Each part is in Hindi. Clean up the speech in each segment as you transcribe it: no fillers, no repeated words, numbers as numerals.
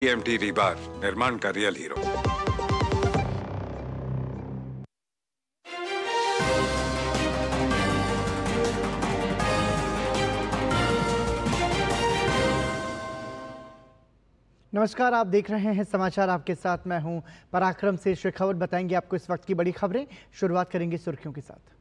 टीएमटी रीबार निर्माण का रियल हीरो। नमस्कार, आप देख रहे हैं समाचार। आपके साथ मैं हूं पराक्रम से। शेखावत बताएंगे आपको इस वक्त की बड़ी खबरें। शुरुआत करेंगे सुर्खियों के साथ।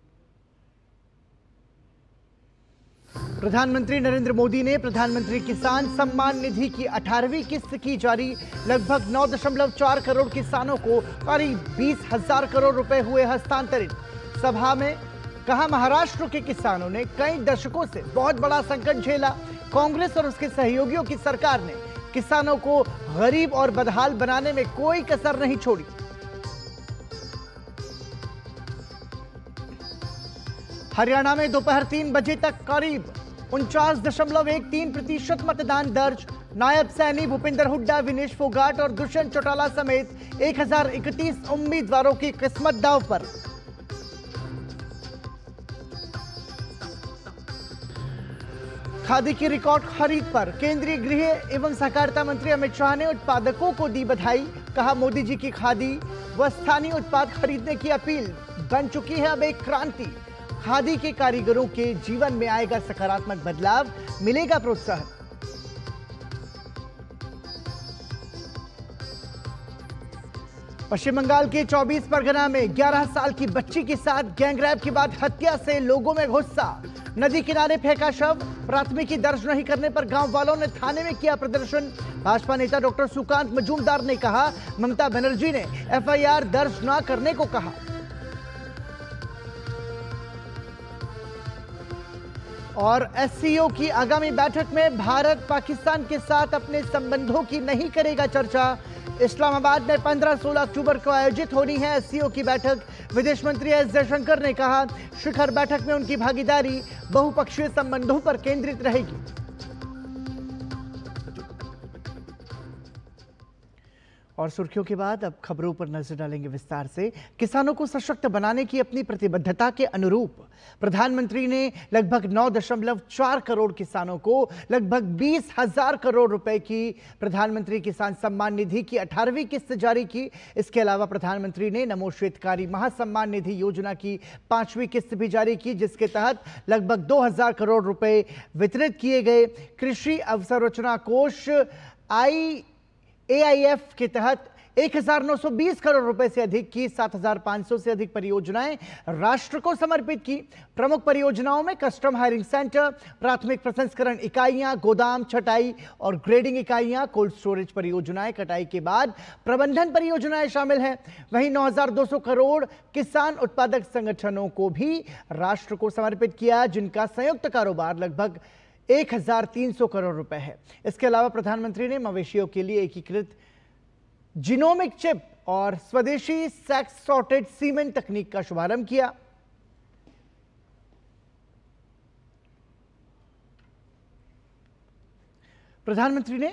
प्रधानमंत्री नरेंद्र मोदी ने प्रधानमंत्री किसान सम्मान निधि की 18वीं किस्त की जारी। लगभग 9.4 करोड़ किसानों को करीब 20,000 करोड़ रुपए हुए हस्तांतरित। सभा में कहा, महाराष्ट्र के किसानों ने कई दशकों से बहुत बड़ा संकट झेला। कांग्रेस और उसके सहयोगियों की सरकार ने किसानों को गरीब और बदहाल बनाने में कोई कसर नहीं छोड़ी। हरियाणा में दोपहर 3 बजे तक करीब 49.13% मतदान दर्ज। नायब सैनी भूपिंदर हुड्डा, विनेश फोगाट और दुष्यंत चौटाला समेत 1031 उम्मीदवारों की किस्मत दांव पर। खादी की रिकॉर्ड खरीद पर केंद्रीय गृह एवं सहकारिता मंत्री अमित शाह ने उत्पादकों को दी बधाई। कहा, मोदी जी की खादी व स्थानीय उत्पाद खरीदने की अपील बन चुकी है अब एक क्रांति। खादी के कारीगरों के जीवन में आएगा सकारात्मक बदलाव, मिलेगा प्रोत्साहन। पश्चिम बंगाल के 24 परगना में 11 साल की बच्ची के साथ गैंगरेप के बाद हत्या से लोगों में गुस्सा। नदी किनारे फेंका शव। प्राथमिकी दर्ज नहीं करने पर गांव वालों ने थाने में किया प्रदर्शन। भाजपा नेता डॉक्टर सुकांत मजूमदार ने कहा, ममता बनर्जी ने एफआईआर दर्ज न करने को कहा। और एससीओ की आगामी बैठक में भारत पाकिस्तान के साथ अपने संबंधों की नहीं करेगा चर्चा। इस्लामाबाद में 15-16 अक्टूबर को आयोजित होनी है एससीओ की बैठक। विदेश मंत्री एस जयशंकर ने कहा, शिखर बैठक में उनकी भागीदारी बहुपक्षीय संबंधों पर केंद्रित रहेगी। और सुर्खियों के बाद अब खबरों पर नजर डालेंगे विस्तार से। किसानों को सशक्त बनाने की अपनी प्रतिबद्धता के अनुरूप प्रधानमंत्री ने लगभग 9.4 करोड़ किसानों को लगभग 20,000 करोड़ रुपए की प्रधानमंत्री किसान सम्मान निधि की 18वीं किस्त जारी की। इसके अलावा प्रधानमंत्री ने नमो श्वेतकारी महासम्मान निधि योजना की 5वीं किस्त भी जारी की, जिसके तहत लगभग 2,000 करोड़ रुपए वितरित किए गए। कृषि अवसंरचना कोष AIF के तहत 1,920 करोड़ रुपए से अधिक की 7,500 से अधिक परियोजनाएं राष्ट्र को समर्पित की। प्रमुख परियोजनाओं में कस्टम हायरिंग सेंटर, प्राथमिक प्रसंस्करण इकाइयां, गोदाम, छटाई और ग्रेडिंग इकाइयां, कोल्ड स्टोरेज परियोजनाएं, कटाई के बाद प्रबंधन परियोजनाएं शामिल हैं। वहीं 9,200 करोड़ किसान उत्पादक संगठनों को भी राष्ट्र को समर्पित किया, जिनका संयुक्त कारोबार लगभग 1,300 करोड़ रुपए है। इसके अलावा प्रधानमंत्री ने मवेशियों के लिए एकीकृत जीनोमिक चिप और स्वदेशी सेक्स सॉर्टेड सीमेंट तकनीक का शुभारंभ किया। प्रधानमंत्री ने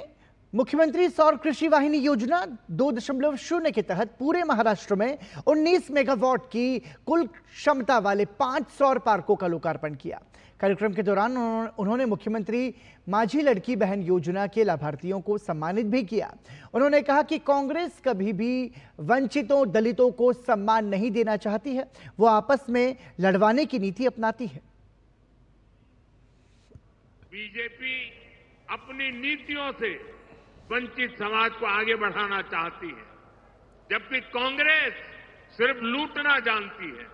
मुख्यमंत्री सौर कृषि वाहिनी योजना 2.0 के तहत पूरे महाराष्ट्र में 19 मेगावाट की कुल क्षमता वाले 5 सौर पार्कों का लोकार्पण किया। कार्यक्रम के दौरान उन्होंने मुख्यमंत्री माझी लड़की बहन योजना के लाभार्थियों को सम्मानित भी किया। उन्होंने कहा कि कांग्रेस कभी भी वंचितों, दलितों को सम्मान नहीं देना चाहती है, वो आपस में लड़वाने की नीति अपनाती है। बीजेपी अपनी नीतियों से वंचित समाज को आगे बढ़ाना चाहती है, जबकि कांग्रेस सिर्फ लूटना जानती है।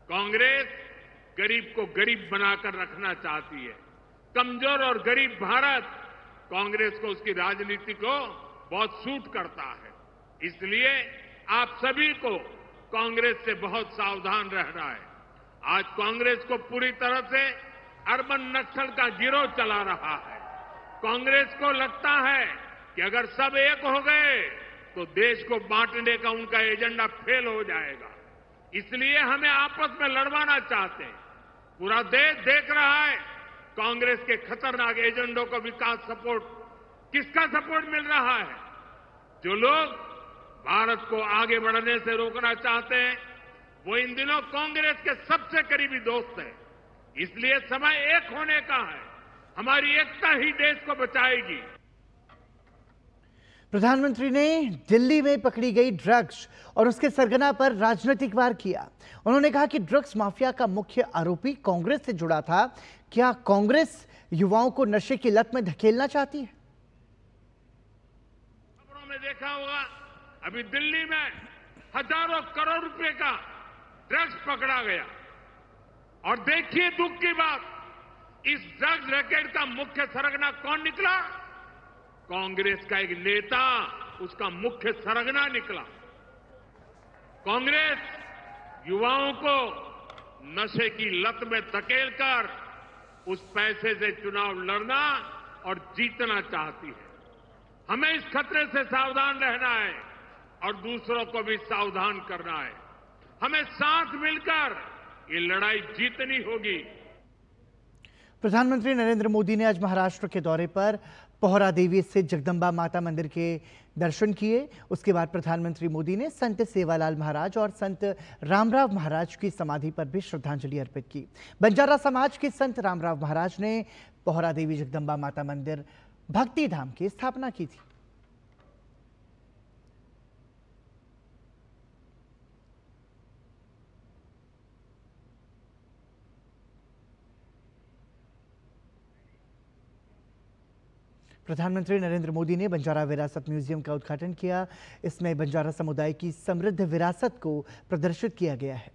कांग्रेस गरीब को गरीब बनाकर रखना चाहती है। कमजोर और गरीब भारत कांग्रेस को उसकी राजनीति को बहुत सूट करता है। इसलिए आप सभी को कांग्रेस से बहुत सावधान रहना है। आज कांग्रेस को पूरी तरह से अर्बन नक्सल का गिरोह चला रहा है। कांग्रेस को लगता है कि अगर सब एक हो गए तो देश को बांटने का उनका एजेंडा फेल हो जाएगा। इसलिए हमें आपस में लड़वाना चाहते हैं। पूरा देश देख रहा है कांग्रेस के खतरनाक एजेंडों को। विकास सपोर्ट, किसका सपोर्ट मिल रहा है? जो लोग भारत को आगे बढ़ने से रोकना चाहते हैं, वो इन दिनों कांग्रेस के सबसे करीबी दोस्त हैं। इसलिए समय एक होने का है। हमारी एकता ही देश को बचाएगी। प्रधानमंत्री ने दिल्ली में पकड़ी गई ड्रग्स और उसके सरगना पर राजनीतिक वार किया। उन्होंने कहा कि ड्रग्स माफिया का मुख्य आरोपी कांग्रेस से जुड़ा था। क्या कांग्रेस युवाओं को नशे की लत में धकेलना चाहती है? खबरों में देखा होगा, अभी दिल्ली में हजारों करोड़ रुपए का ड्रग्स पकड़ा गया। और देखिए दुख की बात, इस ड्रग्स रैकेट का मुख्य सरगना कौन निकला? कांग्रेस का एक नेता उसका मुख्य सरगना निकला। कांग्रेस युवाओं को नशे की लत में धकेलकर उस पैसे से चुनाव लड़ना और जीतना चाहती है। हमें इस खतरे से सावधान रहना है और दूसरों को भी सावधान करना है। हमें साथ मिलकर ये लड़ाई जीतनी होगी। प्रधानमंत्री नरेंद्र मोदी ने आज महाराष्ट्र के दौरे पर पोहरा देवी स्थित जगदंबा माता मंदिर के दर्शन किए। उसके बाद प्रधानमंत्री मोदी ने संत सेवालाल महाराज और संत रामराव महाराज की समाधि पर भी श्रद्धांजलि अर्पित की। बंजारा समाज के संत रामराव महाराज ने पोहरा देवी जगदंबा माता मंदिर भक्ति धाम की स्थापना की थी। प्रधानमंत्री नरेंद्र मोदी ने बंजारा विरासत म्यूजियम का उद्घाटन किया। इसमें बंजारा समुदाय की समृद्ध विरासत को प्रदर्शित किया गया है।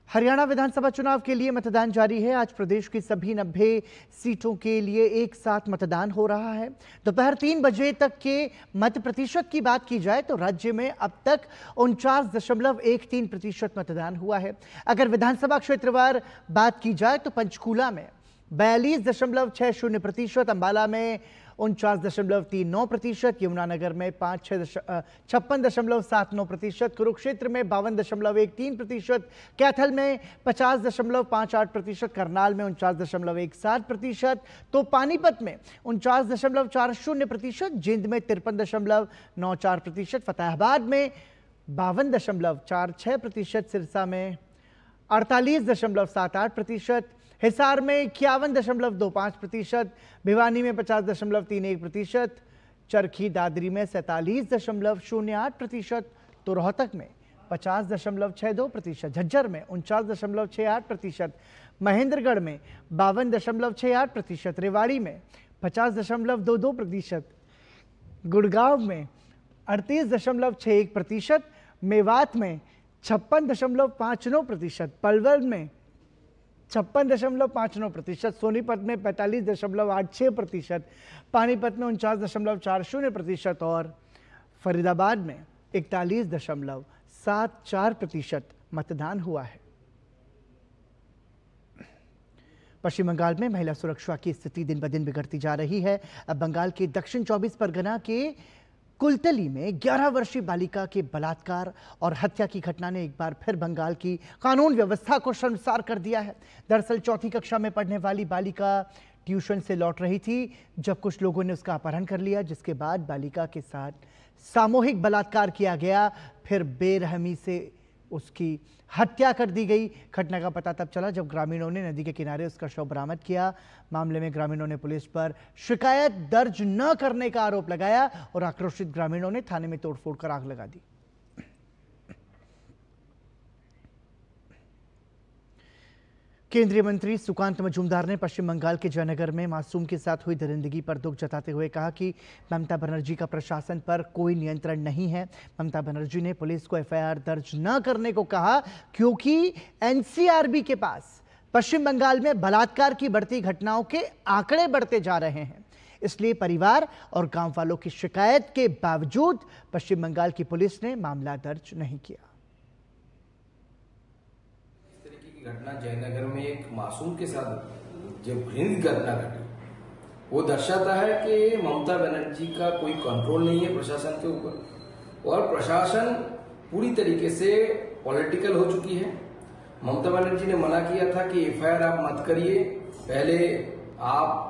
हरियाणा विधानसभा चुनाव के लिए मतदान जारी है। आज प्रदेश की सभी 90 सीटों के लिए एक साथ मतदान हो रहा है। दोपहर 3 बजे तक के मत प्रतिशत की बात की जाए तो राज्य में अब तक 49.13% मतदान हुआ है। अगर विधानसभा क्षेत्रवार बात की जाए तो पंचकूला में 42.60%, अंबाला में 49.39%, यमुनानगर में 56.79%, कुरुक्षेत्र में 52.13%, कैथल में 50.58%, करनाल में 49.17%, तो पानीपत में 49.40%, जिंद में 53.94%, फतेहाबाद में 52.46%, सिरसा में 48.78%, हिसार में 51.25%, भिवानी में 50.31%, चरखी दादरी में 47.08%, तो रोहतक में 50.62%, झज्जर में 49.68%, महेंद्रगढ़ में 52.68%, रेवाड़ी में 50.22%, गुड़गांव में 38.61%, मेवात में 56.59%, पलवल में 56.59%, सोनीपत में 45.86%, पानीपत में 49.40% और फरीदाबाद में 41.74% मतदान हुआ है। पश्चिम बंगाल में महिला सुरक्षा की स्थिति दिन ब दिन बिगड़ती जा रही है। अब बंगाल के दक्षिण 24 परगना के कुलतली में 11 वर्षीय बालिका के बलात्कार और हत्या की घटना ने एक बार फिर बंगाल की कानून व्यवस्था को शर्मसार कर दिया है। दरअसल 4ठी कक्षा में पढ़ने वाली बालिका ट्यूशन से लौट रही थी जब कुछ लोगों ने उसका अपहरण कर लिया, जिसके बाद बालिका के साथ सामूहिक बलात्कार किया गया, फिर बेरहमी से उसकी हत्या कर दी गई। घटना का पता तब चला जब ग्रामीणों ने नदी के किनारे उसका शव बरामद किया। मामले में ग्रामीणों ने पुलिस पर शिकायत दर्ज न करने का आरोप लगाया और आक्रोशित ग्रामीणों ने थाने में तोड़फोड़ कर आग लगा दी। केंद्रीय मंत्री सुकांत मजूमदार ने पश्चिम बंगाल के जयनगर में मासूम के साथ हुई दरिंदगी पर दुख जताते हुए कहा कि ममता बनर्जी का प्रशासन पर कोई नियंत्रण नहीं है। ममता बनर्जी ने पुलिस को एफआईआर दर्ज न करने को कहा क्योंकि एनसीआरबी के पास पश्चिम बंगाल में बलात्कार की बढ़ती घटनाओं के आंकड़े बढ़ते जा रहे हैं। इसलिए परिवार और गांव वालों की शिकायत के बावजूद पश्चिम बंगाल की पुलिस ने मामला दर्ज नहीं किया। घटना जयनगर में एक मासूम के साथ जो घृणित घटना घटी, वो दर्शाता है कि ममता बनर्जी का कोई कंट्रोल नहीं है प्रशासन के ऊपर और प्रशासन पूरी तरीके से पॉलिटिकल हो चुकी है। ममता बनर्जी ने मना किया था कि एफआईआर आप मत करिए, पहले आप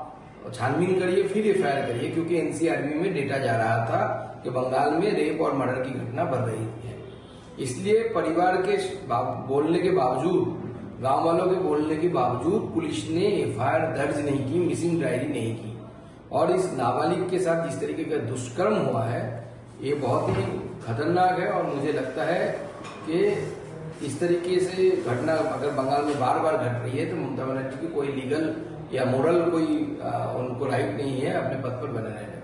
छानबीन करिए फिर एफआईआर करिए, क्योंकि एनसीआरबी में डेटा जा रहा था कि बंगाल में रेप और मर्डर की घटना बढ़ रही है। इसलिए परिवार के बोलने के बावजूद, गांव वालों के बोलने के बावजूद पुलिस ने एफआईआर दर्ज नहीं की, मिसिंग डायरी नहीं की। और इस नाबालिग के साथ जिस तरीके का दुष्कर्म हुआ है ये बहुत ही खतरनाक है। और मुझे लगता है कि इस तरीके से घटना अगर बंगाल में बार बार घट रही है तो ममता बनर्जी की कोई लीगल या मोरल कोई उनको राइट नहीं है अपने पद पर बने रहने।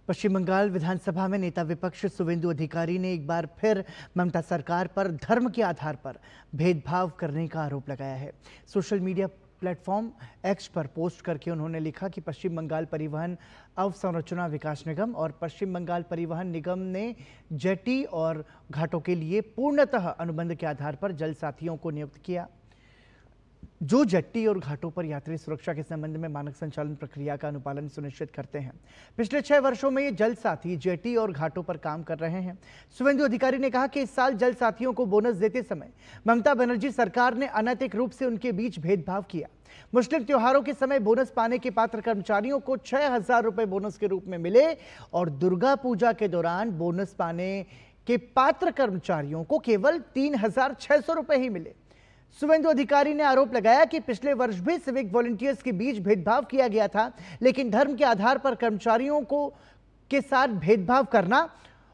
पश्चिम बंगाल विधानसभा में नेता विपक्ष शुवेंदु अधिकारी ने एक बार फिर ममता सरकार पर धर्म के आधार पर भेदभाव करने का आरोप लगाया है। सोशल मीडिया प्लेटफॉर्म एक्स पर पोस्ट करके उन्होंने लिखा कि पश्चिम बंगाल परिवहन अवसंरचना विकास निगम और पश्चिम बंगाल परिवहन निगम ने जेटी और घाटों के लिए पूर्णतः अनुबंध के आधार पर जल साथियों को नियुक्त किया, जो जेट्टी और घाटों पर यात्री सुरक्षा के संबंध में मानक संचालन प्रक्रिया का अनुपालन सुनिश्चित करते हैं। पिछले 6 वर्षों में ये जल साथी जेट्टी और घाटों पर काम कर रहे हैं। शुवेंदु अधिकारी ने कहा कि इस साल जल साथियों को बोनस देते समय ममता बनर्जी सरकार ने अनैतिक रूप से उनके बीच भेदभाव किया। मुस्लिम त्योहारों के समय बोनस पाने के पात्र कर्मचारियों को 6,000 रुपए बोनस के रूप में मिले और दुर्गा पूजा के दौरान बोनस पाने के पात्र कर्मचारियों को केवल 3,600 रुपए ही मिले। शुवेंदु अधिकारी ने आरोप लगाया कि पिछले वर्ष भी सिविक वॉलंटियर्स के बीच भेदभाव किया गया था, लेकिन धर्म के आधार पर कर्मचारियों को के साथ भेदभाव करना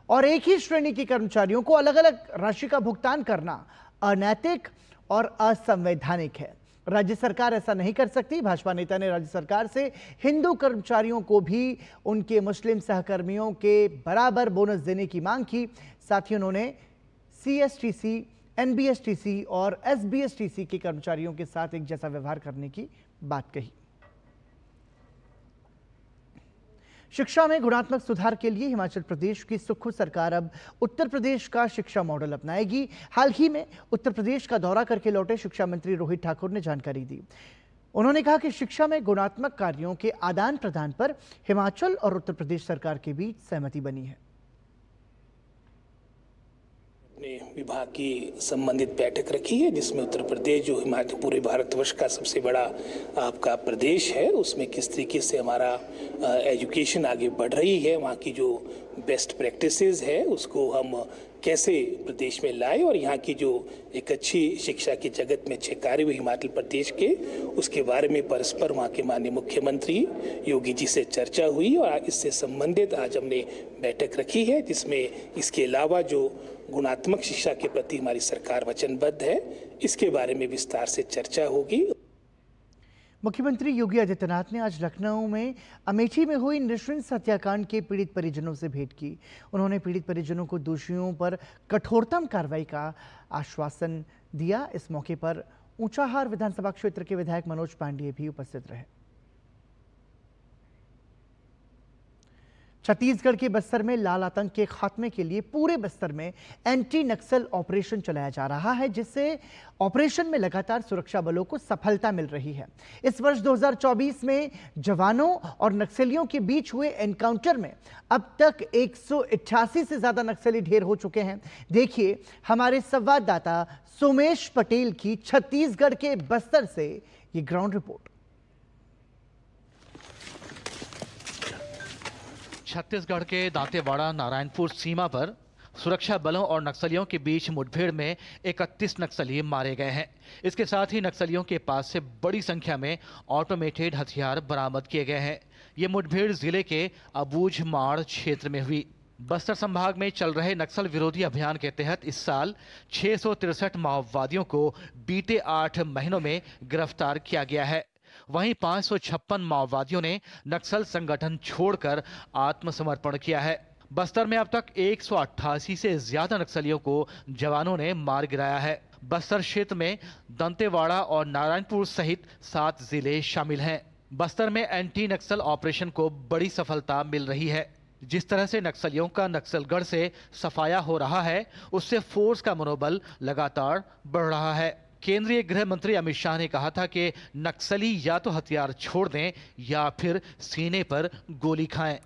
और एक ही श्रेणी के कर्मचारियों को अलग अलग राशि का भुगतान करना अनैतिक और असंवैधानिक है। राज्य सरकार ऐसा नहीं कर सकती। भाजपा नेता ने राज्य सरकार से हिंदू कर्मचारियों को भी उनके मुस्लिम सहकर्मियों के बराबर बोनस देने की मांग की। साथ ही उन्होंने सीएसटीसी, एनबीएसटीसी और एसबीएसटीसी के कर्मचारियों के साथ एक जैसा व्यवहार करने की बात कही। शिक्षा में गुणात्मक सुधार के लिए हिमाचल प्रदेश की सुक्खू सरकार अब उत्तर प्रदेश का शिक्षा मॉडल अपनाएगी। हाल ही में उत्तर प्रदेश का दौरा करके लौटे शिक्षा मंत्री रोहित ठाकुर ने जानकारी दी। उन्होंने कहा कि शिक्षा में गुणात्मक कार्यों के आदान प्रदान पर हिमाचल और उत्तर प्रदेश सरकार के बीच सहमति बनी है। अपने विभाग की संबंधित बैठक रखी है जिसमें उत्तर प्रदेश जो हिमाचल पूरे भारतवर्ष का सबसे बड़ा आपका प्रदेश है उसमें किस तरीके से हमारा एजुकेशन आगे बढ़ रही है, वहाँ की जो बेस्ट प्रैक्टिसेस है उसको हम कैसे प्रदेश में लाए और यहाँ की जो एक अच्छी शिक्षा की जगत में अच्छे कार्य हुए हिमाचल प्रदेश के उसके बारे में परस्पर वहाँ के माननीय मुख्यमंत्री योगी जी से चर्चा हुई और इससे संबंधित आज हमने बैठक रखी है जिसमें इसके अलावा जो गुणात्मक शिक्षा के प्रति हमारी सरकार वचनबद्ध है इसके बारे में विस्तार से चर्चा होगी। मुख्यमंत्री योगी आदित्यनाथ ने आज लखनऊ में अमेठी में हुई नृशंस हत्याकांड के पीड़ित परिजनों से भेंट की। उन्होंने पीड़ित परिजनों को दोषियों पर कठोरतम कार्रवाई का आश्वासन दिया। इस मौके पर ऊंचाहार विधानसभा क्षेत्र के विधायक मनोज पांडेय भी उपस्थित रहे। छत्तीसगढ़ के बस्तर में लाल आतंक के खात्मे के लिए पूरे बस्तर में एंटी नक्सल ऑपरेशन चलाया जा रहा है, जिससे ऑपरेशन में लगातार सुरक्षा बलों को सफलता मिल रही है। इस वर्ष 2024 में जवानों और नक्सलियों के बीच हुए एनकाउंटर में अब तक 188 से ज्यादा नक्सली ढेर हो चुके हैं। देखिए हमारे संवाददाता सोमेश पटेल की छत्तीसगढ़ के बस्तर से ये ग्राउंड रिपोर्ट। छत्तीसगढ़ के दांतेवाड़ा नारायणपुर सीमा पर सुरक्षा बलों और नक्सलियों के बीच मुठभेड़ में 31 नक्सली मारे गए हैं। इसके साथ ही नक्सलियों के पास से बड़ी संख्या में ऑटोमेटेड हथियार बरामद किए गए हैं। ये मुठभेड़ जिले के अबूझमाड़ क्षेत्र में हुई। बस्तर संभाग में चल रहे नक्सल विरोधी अभियान के तहत इस साल 663 माओवादियों को बीते 8 महीनों में गिरफ्तार किया गया है। वहीं 556 माओवादियों ने नक्सल संगठन छोड़कर आत्मसमर्पण किया है। बस्तर में अब तक 188 से ज्यादा नक्सलियों को जवानों ने मार गिराया है। बस्तर क्षेत्र में दंतेवाड़ा और नारायणपुर सहित 7 जिले शामिल हैं। बस्तर में एंटी नक्सल ऑपरेशन को बड़ी सफलता मिल रही है। जिस तरह से नक्सलियों का नक्सलगढ़ से सफाया हो रहा है, उससे फोर्स का मनोबल लगातार बढ़ रहा है। केंद्रीय गृह मंत्री अमित शाह ने कहा था कि नक्सली या तो हथियार छोड़ दें या फिर सीने पर गोली खाएं।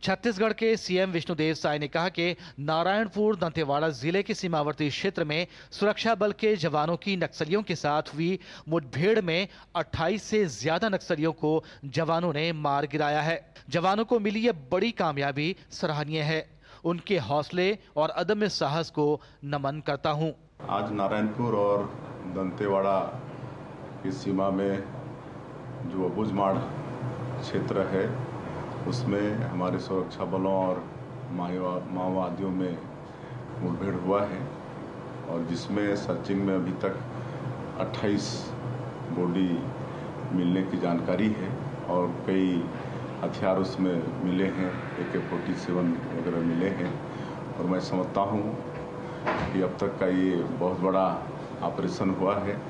छत्तीसगढ़ के सीएम विष्णुदेव साय ने कहा कि नारायणपुर दंतेवाड़ा जिले के सीमावर्ती क्षेत्र में सुरक्षा बल के जवानों की नक्सलियों के साथ हुई मुठभेड़ में 28 से ज्यादा नक्सलियों को जवानों ने मार गिराया है। जवानों को मिली यह बड़ी कामयाबी सराहनीय है। उनके हौसले और अदम्य साहस को नमन करता हूं। आज नारायणपुर और दंतेवाड़ा की सीमा में जो अबूझमाड़ क्षेत्र है उसमें हमारे सुरक्षा बलों और माओवादियों में मुठभेड़ हुआ है और जिसमें सर्चिंग में अभी तक 28 बॉडी मिलने की जानकारी है और कई हथियार उसमें मिले हैं, AK-47 वगैरह मिले हैं और मैं समझता हूँ कि अब तक का ये बहुत बड़ा ऑपरेशन हुआ है।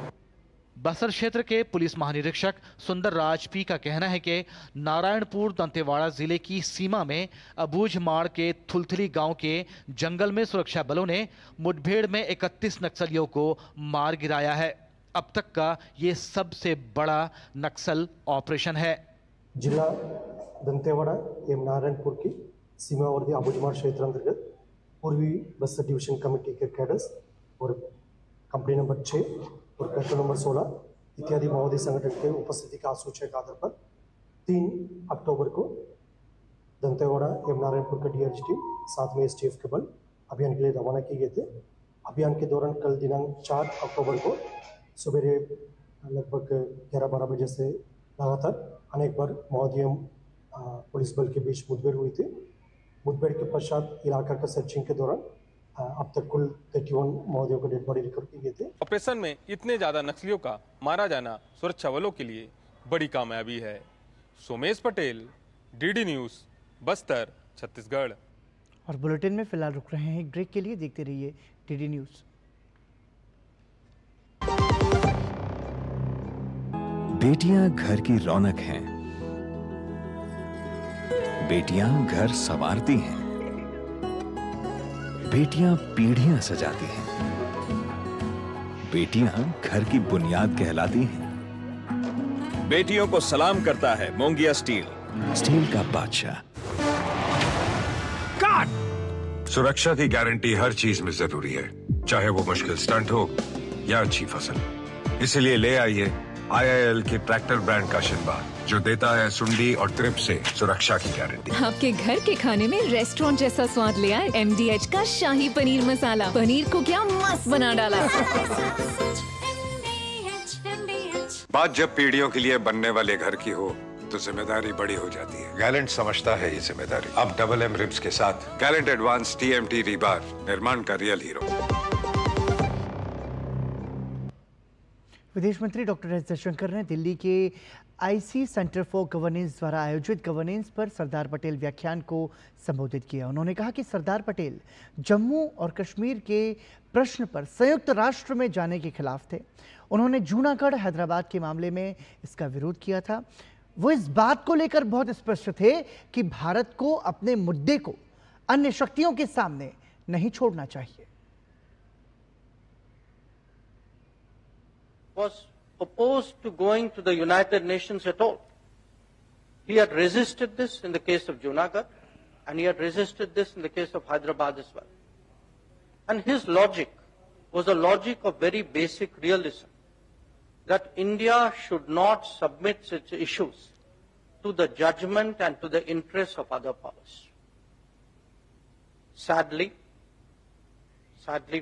बस्तर क्षेत्र के पुलिस महानिरीक्षक सुंदर राज पी का कहना है कि नारायणपुर दंतेवाड़ा जिले की सीमा में अबूझमाड़ के थुलथुली गांव के जंगल में सुरक्षा बलों ने मुठभेड़ में 31 नक्सलियों को मार गिराया है। अब तक का ये सबसे बड़ा नक्सल ऑपरेशन है। जिला दंतेवाड़ा एवं नारायणपुर की सीमावर्ती अबूझमाड़ क्षेत्र अंतर्गत पूर्वी बस्तर डिवीजन कमेटी के कैडर्स और कंपनी नंबर 6 और पेट्रोल नंबर 16 इत्यादि माओवादी संगठन के उपस्थिति का सूचना के आधार पर 3 अक्टूबर को दंतेवाड़ा एवं नारायणपुर का DRG टीम साथ में STF के बल अभियान के लिए रवाना किए गए थे। अभियान के दौरान कल दिनांक 4 अक्टूबर को सवेरे लगभग 11-12 बजे से लगातार अनेक बार माओवादी पुलिस बल के बीच मुठभेड़ हुई थी। मुठभेड़ के पश्चात इलाका का सर्चिंग के दौरान अब तक कुल 31 माओवादियों को डेड बॉडी रिकवर की गई थी। ऑपरेशन में इतने ज्यादा नक्सलियों का मारा जाना सुरक्षा बलों के लिए बड़ी कामयाबी है। Somesh Patel, DD news, Bastar, Chhattisgarh. और बुलेटिन में फिलहाल रुक रहे हैं एक ब्रेक के लिए। देखते रहिए DD न्यूज। बेटियां घर की रौनक हैं। बेटियां घर संवारती हैं। बेटियां पीढ़ियां सजाती हैं। बेटियां घर की बुनियाद कहलाती हैं। बेटियों को सलाम करता है मोंगिया स्टील, स्टील का बादशाह। सुरक्षा की गारंटी हर चीज में जरूरी है, चाहे वो मुश्किल स्टंट हो या अच्छी फसल। इसलिए ले आइए IIL के ट्रैक्टर ब्रांड का शिनबा, जो देता है सुंडी और ट्रिप से सुरक्षा की गारंटी। आपके घर के खाने में रेस्टोरेंट जैसा स्वाद ले आए MDH का शाही पनीर मसाला। पनीर को क्या मस्त बना डाला। बात जब पीढ़ियों के लिए बनने वाले घर की हो तो जिम्मेदारी बड़ी हो जाती है। गैलेंट समझता है ये जिम्मेदारी। अब MM रिब्स के साथ गैलेंट एडवांस TMT रीबार, निर्माण का रियल हीरो। विदेश मंत्री डॉक्टर एस जयशंकर ने दिल्ली के IC सेंटर फॉर गवर्नेंस द्वारा आयोजित गवर्नेंस पर सरदार पटेल व्याख्यान को संबोधित किया। उन्होंने कहा कि सरदार पटेल जम्मू और कश्मीर के प्रश्न पर संयुक्त राष्ट्र में जाने के खिलाफ थे। उन्होंने जूनागढ़ हैदराबाद के मामले में इसका विरोध किया था। वो इस बात को लेकर बहुत स्पष्ट थे कि भारत को अपने मुद्दे को अन्य शक्तियों के सामने नहीं छोड़ना चाहिए। Was opposed to going to the United Nations at all. He had resisted this in the case of Junagadh, and he had resisted this in the case of Hyderabad as well. And his logic was a logic of very basic realism, that India should not submit its issues to the judgment and to the interests of other powers. Sadly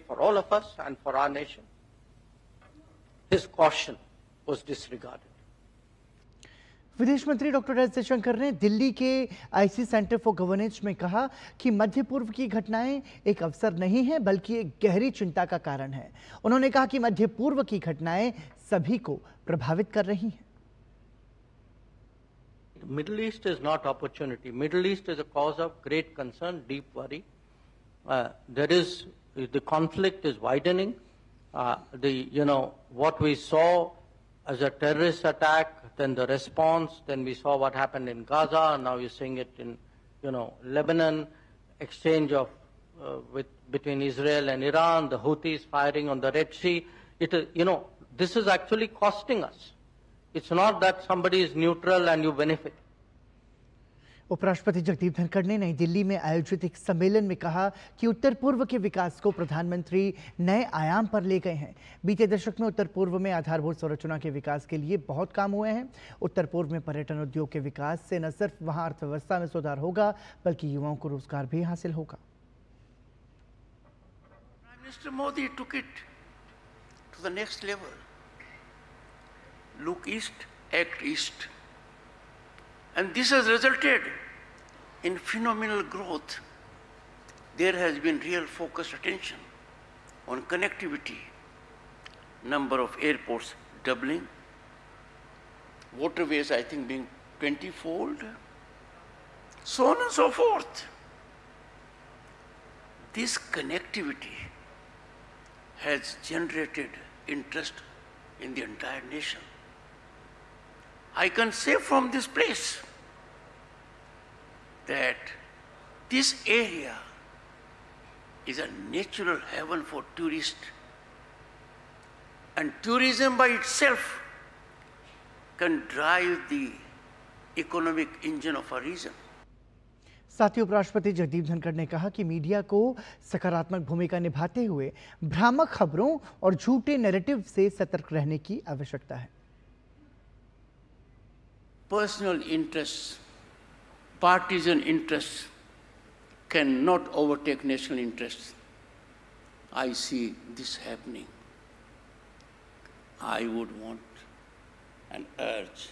for all of us and for our nation, his caution was disregarded. विदेश मंत्री डॉक्टर एस जयशंकर ने दिल्ली के IC सेंटर फॉर गवर्नेंस में कहा कि मध्य पूर्व की घटनाएं एक अवसर नहीं है बल्कि एक गहरी चिंता का कारण है। उन्होंने कहा कि मध्य पूर्व की घटनाएं सभी को प्रभावित कर रही हैं। Middle East is not opportunity. Middle East is a cause of great concern, deep worry. The conflict is widening. What we saw as a terrorist attack, then the response, then we saw what happened in Gaza, now you're seeing it in, Lebanon, exchange of between Israel and Iran, the Houthis firing on the Red Sea. This is actually costing us. It's not that somebody is neutral and you benefit. उपराष्ट्रपति जगदीप धनखड़ ने नई दिल्ली में आयोजित एक सम्मेलन में कहा कि उत्तर पूर्व के विकास को प्रधानमंत्री नए आयाम पर ले गए हैं। बीते दशक में उत्तर पूर्व में आधारभूत संरचना के विकास के लिए बहुत काम हुए हैं। उत्तर पूर्व में पर्यटन उद्योग के विकास से न सिर्फ वहां अर्थव्यवस्था में सुधार होगा बल्कि युवाओं को रोजगार भी हासिल होगा। Mr. Modi took it to the next level. Look east, act east. And this has resulted in phenomenal growth. There has been real focused attention on connectivity, number of airports doubling, waterways I think being 20-fold, so on and so forth. This connectivity has generated interest in the entire nation. I can say from this place that this area is a natural heaven for tourists, and tourism by itself can drive the economic engine of a region. साथ ही उपराष्ट्रपति जगदीप धनखड़ ने कहा कि मीडिया को सकारात्मक भूमिका निभाते हुए भ्रामक खबरों और झूठे नैरेटिव से सतर्क रहने की आवश्यकता है। Personal interests, partisan interests cannot overtake national interests. I see this happening. I would want and urge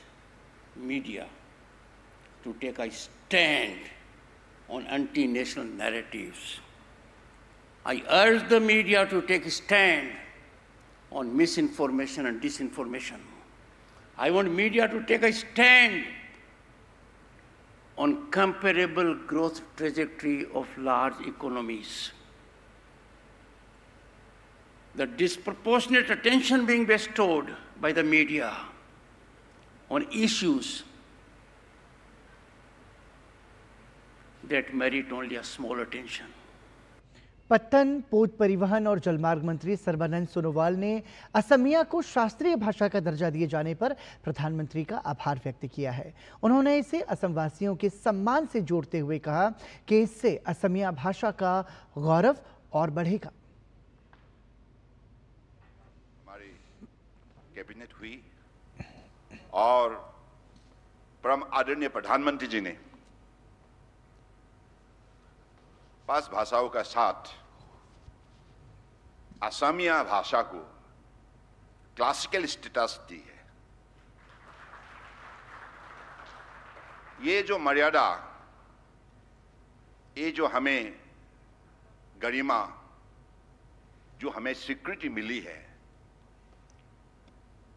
media to take a stand on anti-national narratives. I urge the media to take a stand on misinformation and disinformation. I want media to take a stand on comparable growth trajectory of large economies. The disproportionate attention being bestowed by the media on issues that merit only a small attention. पत्तन, पोत परिवहन और जलमार्ग मंत्री सर्बानंद सोनोवाल ने असमिया को शास्त्रीय भाषा का दर्जा दिए जाने पर प्रधानमंत्री का आभार व्यक्त किया है। उन्होंने इसे असमवासियों के सम्मान से जोड़ते हुए कहा कि इससे असमिया भाषा का गौरव और बढ़ेगा। हमारी कैबिनेट हुई और परम आदरणीय प्रधानमंत्री जी ने 5 भाषाओं का साथ असमिया भाषा को क्लासिकल स्टेटस दी है। ये जो मर्यादा, ये जो हमें गरिमा, जो हमें स्वीकृति मिली है,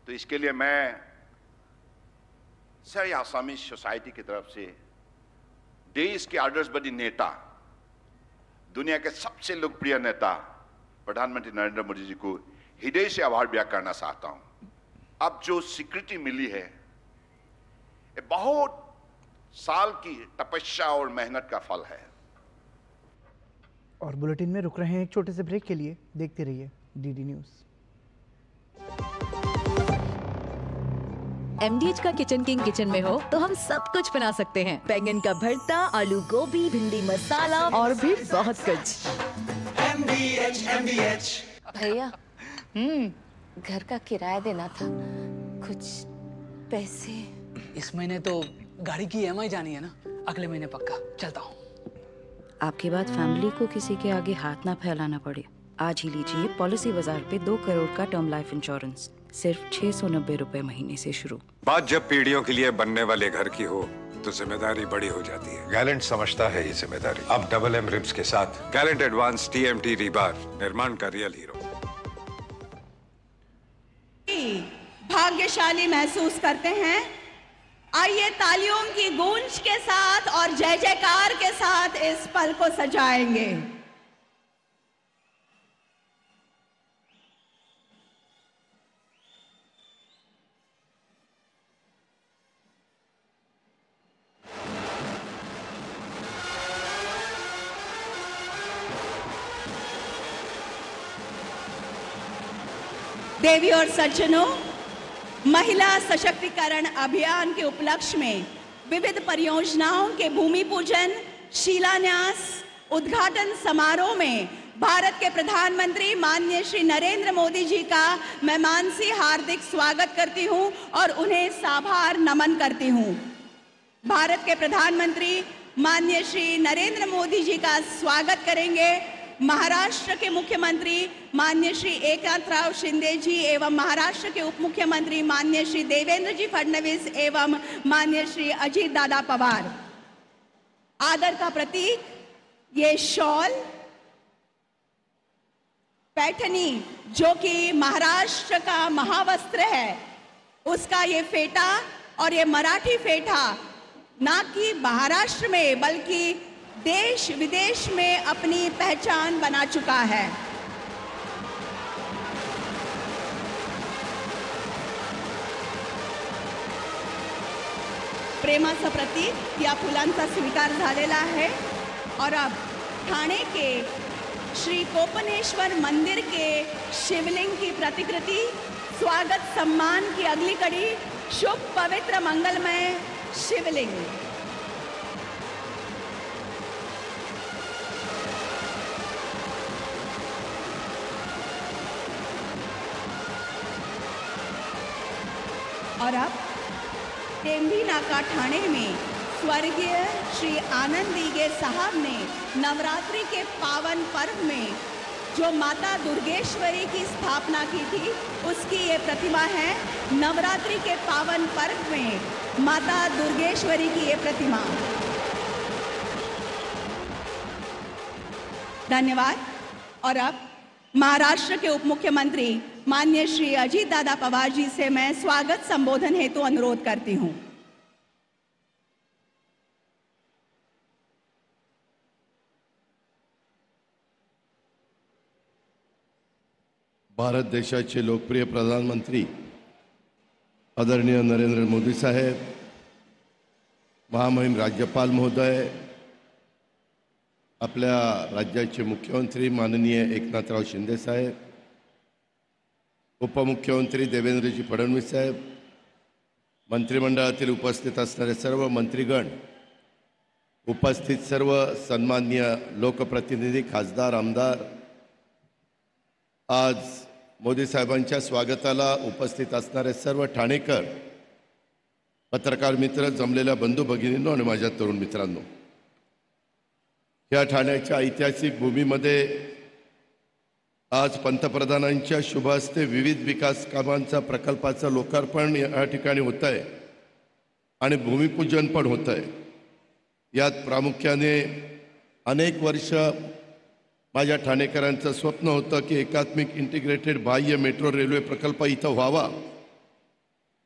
तो इसके लिए मैं सारी आसामी सोसाइटी की तरफ से देश के आदर्शवादी नेता, दुनिया के सबसे लोकप्रिय नेता प्रधानमंत्री नरेंद्र मोदी जी को हृदय से आभार व्यक्त करना चाहता हूं। अब जो स्वीकृति मिली है, ये बहुत साल की तपस्या और मेहनत का फल है। और बुलेटिन में रुक रहे हैं एक छोटे से ब्रेक के लिए। देखते रहिए डीडी न्यूज़। MDH का किचन किंग किचन में हो तो हम सब कुछ बना सकते हैं। बैंगन का भरता, आलू गोभी, भिंडी मसाला और भी बहुत कुछ। MDH भैया, घर का किराया देना था, कुछ पैसे। इस महीने तो गाड़ी की EMI जानी है ना, अगले महीने पक्का। चलता हूँ। आपके बाद फैमिली को किसी के आगे हाथ ना फैलाना पड़े। आज ही लीजिए पॉलिसी बाजार पे 2 करोड़ का टर्म लाइफ इंश्योरेंस, सिर्फ 690 रुपए महीने से शुरू। बात जब पीढ़ियों के लिए बनने वाले घर की हो तो जिम्मेदारी बड़ी हो जाती है। गैलेंट समझता है ये जिम्मेदारी। अब डबल M रिब्स के साथ गैलेंट एडवांस TMT रीबार, निर्माण का रियल हीरो। भाग्यशाली महसूस करते हैं। आइए तालियों की गूंज के साथ और जय जयकार के साथ इस पल को सजाएंगे। देवी और सज्जनों, महिला सशक्तिकरण अभियान के उपलक्ष्य में विविध परियोजनाओं के भूमि पूजन, शिलान्यास, उद्घाटन समारोह में भारत के प्रधानमंत्री माननीय श्री नरेंद्र मोदी जी का मैं मानसी हार्दिक स्वागत करती हूं और उन्हें साभार नमन करती हूं। भारत के प्रधानमंत्री माननीय श्री नरेंद्र मोदी जी का स्वागत करेंगे महाराष्ट्र के मुख्यमंत्री माननीय श्री एकनाथराव शिंदे जी एवं महाराष्ट्र के उप मुख्यमंत्री माननीय श्री देवेंद्र जी फडणवीस एवं माननीय श्री अजीत दादा पवार। आदर का प्रतीक ये शॉल, पैठनी जो कि महाराष्ट्र का महावस्त्र है, उसका ये फेटा, और ये मराठी फेटा ना कि महाराष्ट्र में बल्कि देश विदेश में अपनी पहचान बना चुका है। प्रेमाचं प्रतीक या फुलांचा स्वीकार झालेला आहे। और अब ठाणे के श्री कोपनेश्वर मंदिर के शिवलिंग की प्रतिकृति, स्वागत सम्मान की अगली कड़ी, शुभ पवित्र मंगलमय शिवलिंग। और अब टेम्भी नाका ठाणे में स्वर्गीय श्री आनंद दीगे साहब ने नवरात्रि के पावन पर्व में जो माता दुर्गेश्वरी की स्थापना की थी, उसकी ये प्रतिमा है। नवरात्रि के पावन पर्व में माता दुर्गेश्वरी की ये प्रतिमा। धन्यवाद। और अब महाराष्ट्र के उप मुख्यमंत्री माननीय श्री अजीत दादा पवार जी से मैं स्वागत संबोधन हेतु अनुरोध करती हूं। भारत देशाचे लोकप्रिय प्रधानमंत्री आदरणीय नरेंद्र मोदी साहेब, महामहिम राज्यपाल महोदय, आपल्या राज्याचे मुख्यमंत्री माननीय एकनाथराव शिंदे साहेब, उपमुख्यमंत्री देवेंद्रजी फडणवीस साहेब, मंत्रिमंडळातील उपस्थित असणारे सर्व मंत्रीगण, उपस्थित सर्व सन्माननीय लोकप्रतिनिधी, खासदार, आमदार, आज मोदी साहेबांच्या स्वागताला उपस्थित असणारे सर्व ठाणेकर, पत्रकार मित्र, जमलेल्या बंधू भगिनींनो आणि माझ्या तरुण मित्रांनो, या ठाण्याच्या ऐतिहासिक भूमीमध्ये आज पंतप्रधानांच्या शुभ हस्ते विविध विकास कामांचा प्रकल्पाचं लोकार्पण या ठिकाणी होत आहे आणि भूमिपूजन पण होत आहे। यात प्रामुख्याने अनेक वर्ष माझ्या ठाणेकरांचं स्वप्न होतं की एकात्मिक इंटिग्रेटेड बाह्य मेट्रो रेल्वे प्रकल्प इथं व्हावा।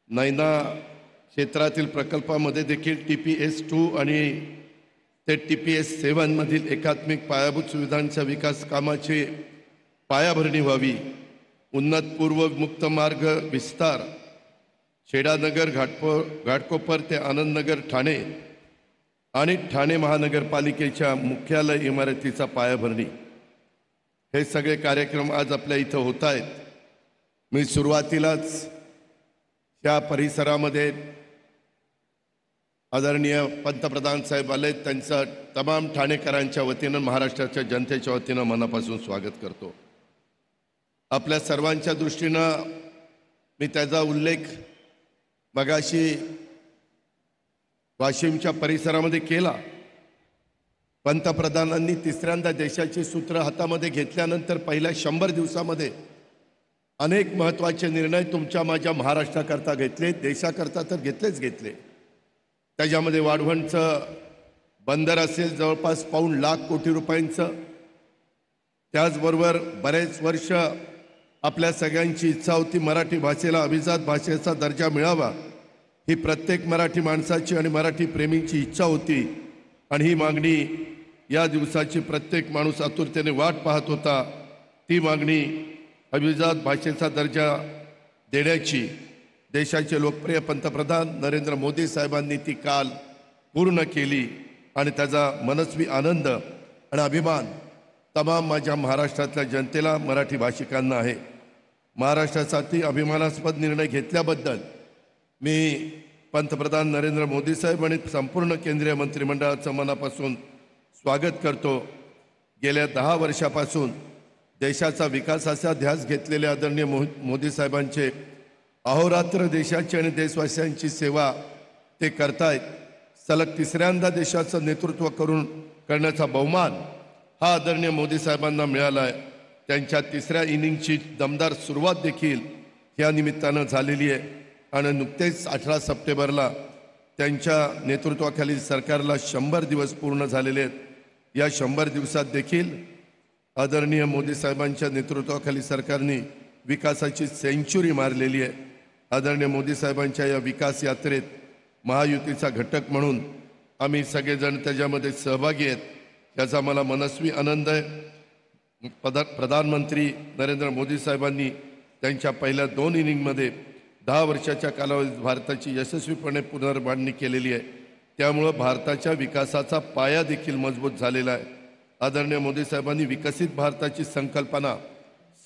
नैना क्षेत्रातील प्रकल्पामध्ये देखील TPS-2 आणि ते TPS-7 मधील एकात्मिक पायाभूत सुविधांच्या विकास कामाची पायाभरणी व्हावी। उन्नत पूर्व मुक्त मार्ग विस्तार, छेडानगर घाटकोपर ते आनंदनगर ठाणे आणि ठाणे महानगरपालिकेच्या मुख्यालय इमारतीचा पायाभरणी, हे सगळे कार्यक्रम आज आपल्या इथं होत आहेत। मी सुरुवातीलाच या परिसरामध्ये आदरणीय पंतप्रधान साहेब आले, त्यांचं तमाम ठाणेकरांच्या वतीनं, महाराष्ट्राच्या जनतेच्या वतीनं मनापासून स्वागत करतो। आपल्या सर्वांच्या दृष्टीनं मी त्याचा उल्लेख मगाशी वाशिमच्या परिसरामध्ये केला। पंतप्रधानांनी तिसऱ्यांदा देशाची सूत्र हातामध्ये घेतल्यानंतर पहिल्या 100 दिवसामध्ये अनेक महत्त्वाचे निर्णय तुमच्या माझ्या महाराष्ट्राकरता घेतले, देशाकरता तर घेतले। त्याच्यामध्ये वाढवणचं बंदर असेल जवळपास पाऊण लाख कोटी रुपयांचं, त्याचबरोबर बरेच वर्ष आपल्या सगळ्यांची इच्छा होती मराठी भाषेला अभिजात भाषेचा दर्जा मिळावा, ही प्रत्येक मराठी माणसाची आणि मराठी प्रेमींची इच्छा होती आणि ही मागणी या दिवसाची प्रत्येक माणूस आतुरतेने वाट पाहत होता। ती मागणी अभिजात भाषेचा दर्जा देण्याची देशाचे लोकप्रिय पंतप्रधान नरेंद्र मोदी साहेबांनी ती काल पूर्ण केली आणि त्याचा मनस्वी आनंद आणि अभिमान तमाम माझ्या महाराष्ट्रातल्या जनतेला, मराठी भाषिकांना आहे। महाराष्ट्रासाठी अभिमानास्पद निर्णय घेतल्याबद्दल मी पंतप्रधान नरेंद्र मोदी साहेब आणि संपूर्ण केंद्रीय मंत्रिमंडळाचं मनापासून स्वागत करतो। गेल्या 10 वर्षापासून देशाचा विकासाचा ध्यास घेतलेले आदरणीय मोदी साहेबांचे अहोरात्र देशाची आणि देशवासियांची सेवा ते करतायत। सलग तिसऱ्यांदा देशाचं नेतृत्व करण्याचा बहुमान हा आदरणीय मोदी साहेबांना मिळाला आहे. त्यांच्या तिसऱ्या इनिंगची दमदार सुरुवात देखील या निमित्तानं झालेली आहे आणि नुकतेच 18 सप्टेंबरला त्यांच्या नेतृत्वाखाली सरकारला 100 दिवस पूर्ण झालेले आहेत. या 100 दिवसात देखील आदरणीय मोदी साहेबांच्या नेतृत्वाखाली सरकारने विकासाची सेंचुरी मारलेली आहे. आदरणीय मोदी साहेबांच्या या विकास यात्रेत महायुतीचा घटक म्हणून आम्ही सगळेजण त्याच्यामध्ये सहभागी आहेत. याचा मला मनस्वी आनंद आहे. प्रधानमंत्री नरेंद्र मोदी साहेबांनी त्यांच्या पहिल्या 2 इनिंगमध्ये 10 वर्षाच्या कालावधीत भारताची यशस्वीपणे पुनर्बांधणी केलेली आहे. त्यामुळं भारताच्या विकासाचा पाया देखील मजबूत झालेला आहे. आदरणीय मोदी साहेबांनी विकसित भारताची संकल्पना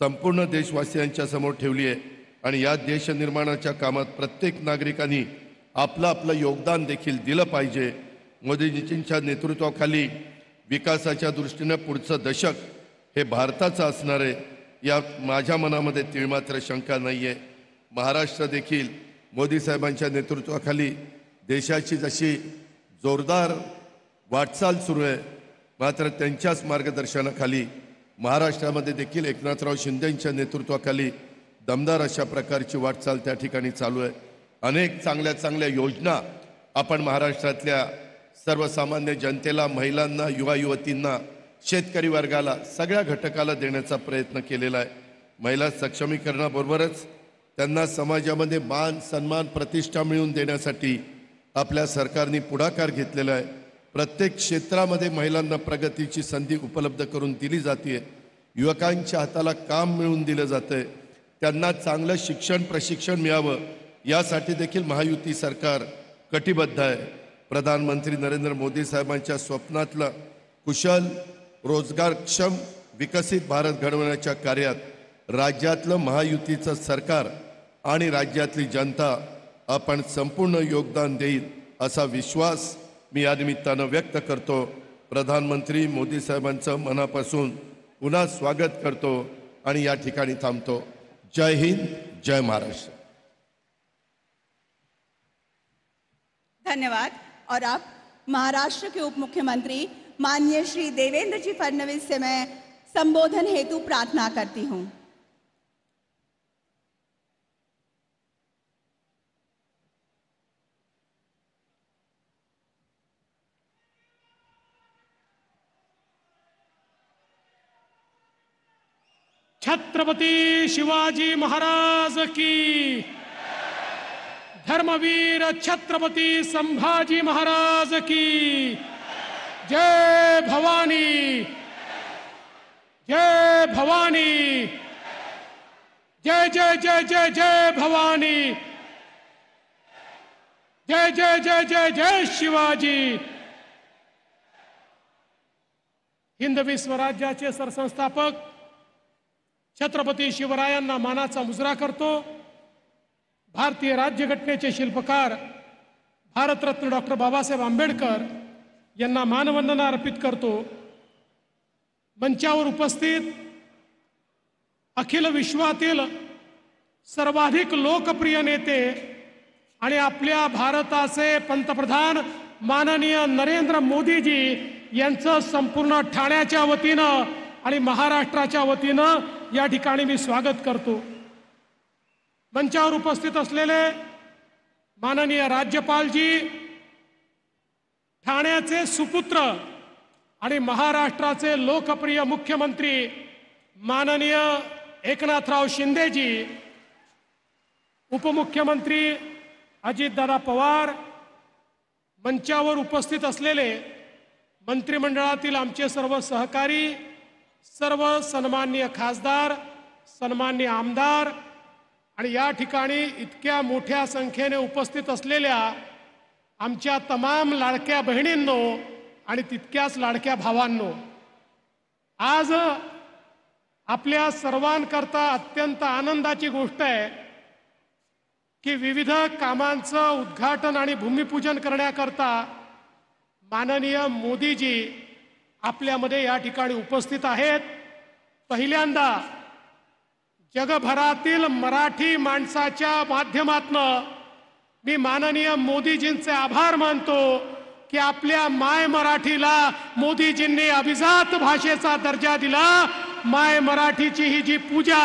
संपूर्ण देशवासियांच्या समोर ठेवली आहे आणि या देश निर्माणाच्या कामात प्रत्येक नागरिकांनी आपलं योगदान देखील दिलं पाहिजे. मोदीजींच्या नेतृत्वाखाली विकासाच्या दृष्टीने पुढचं दशक हे भारताचं असणार आहे या माझ्या मनामध्ये तीळमात्र शंका नाही आहे. महाराष्ट्र देखील मोदी साहेबांच्या नेतृत्वाखाली देशाची जशी जोरदार वाटचाल सुरू आहे, मात्र त्यांच्याच मार्गदर्शनाखाली महाराष्ट्रामध्ये देखील एकनाथराव शिंदेंच्या नेतृत्वाखाली दमदार अशा प्रकारची वाटचाल त्या ठिकाणी चालू आहे. अनेक चांगल्या योजना आपण महाराष्ट्रातल्या सर्वसामान्य जनतेला, महिलांना, युवा युवतींना, शेतकरी वर्गाला, सगळ्या घटकाला देण्याचा प्रयत्न केलेला आहे. महिला सक्षमीकरणाबरोबरच त्यांना समाजामध्ये मान सन्मान प्रतिष्ठा मिळवून देण्यासाठी आपल्या सरकारने पुढाकार घेतलेला आहे. प्रत्येक क्षेत्रामध्ये महिलांना प्रगतीची संधी उपलब्ध करून दिली जाते. युवकांच्या हाताला काम मिळवून दिलं जातं. त्यांना चांगलं शिक्षण प्रशिक्षण मिळावं यासाठी देखील महायुती सरकार कटिबद्ध आहे. प्रधानमंत्री नरेंद्र मोदी साहेबांच्या स्वप्नातलं कुशल, रोजगारक्षम, विकसित भारत घडवण्याच्या कार्यात राज्यातलं महायुतीचं सरकार आणि राज्यातली जनता आपण संपूर्ण योगदान देईल असा विश्वास मी या निमित्तानं व्यक्त करतो. प्रधानमंत्री मोदी साहेबांचं मनापासून पुन्हा स्वागत करतो आणि या ठिकाणी थांबतो. जय हिंद, जय महाराष्ट्र. धन्यवाद. और अब महाराष्ट्र के उप मुख्यमंत्री माननीय श्री देवेंद्र जी फडणवीस से मैं संबोधन हेतु प्रार्थना करती हूं. छत्रपति शिवाजी महाराज की, धर्मवीर छत्रपति संभाजी महाराज की जय भवानी, जय भवानी, जय जय जय जय जय भवानी, जय जय जय जय जय शिवाजी. हिंदवी स्वराज्याचे सरसंस्थापक छत्रपती शिवरायांना मानाचा मुजरा करतो. भारतीय राज्यघटनेचे शिल्पकार भारतरत्न डॉक्टर बाबासाहेब आंबेडकर यांना मानवंदना अर्पित करतो. मंचावर उपस्थित अखिल विश्वातील सर्वाधिक लोकप्रिय नेते आणि आपल्या भारताचे पंतप्रधान माननीय नरेंद्र मोदीजी यांचं संपूर्ण ठाण्याच्या वतीनं आणि महाराष्ट्राच्या वतीनं या ठिकाणी मी स्वागत करतो. मंचावर उपस्थित असलेले माननीय राज्यपालजी, ठाण्याचे सुपुत्र आणि महाराष्ट्राचे लोकप्रिय मुख्यमंत्री माननीय एकनाथराव शिंदेजी, उपमुख्यमंत्री अजितदादा पवार, मंचावर उपस्थित असलेले मंत्रिमंडळातील आमचे सर्व सहकारी, सर्व सन्माननीय खासदार, सन्माननीय आमदार आणि या ठिकाणी इतक्या मोठ्या संख्येने उपस्थित असलेल्या आमच्या तमाम लाडक्या बहिणींनो आणि तितक्याच लाडक्या भावांनो, आज आपल्या सर्वांकरता अत्यंत आनंदाची गोष्ट आहे की विविध कामांचं उद्घाटन आणि भूमिपूजन करण्याकरता माननीय मोदीजी आपल्यामध्ये या ठिकाणी उपस्थित आहेत. पहिल्यांदा जगभरातील मराठी माणसाच्या माध्यमातून मी माननीय मोदीजींचे आभार मानतो की आपल्या माय मराठीला मोदीजींनी अभिजात भाषेचा दर्जा दिला. माय मराठीची ही जी पूजा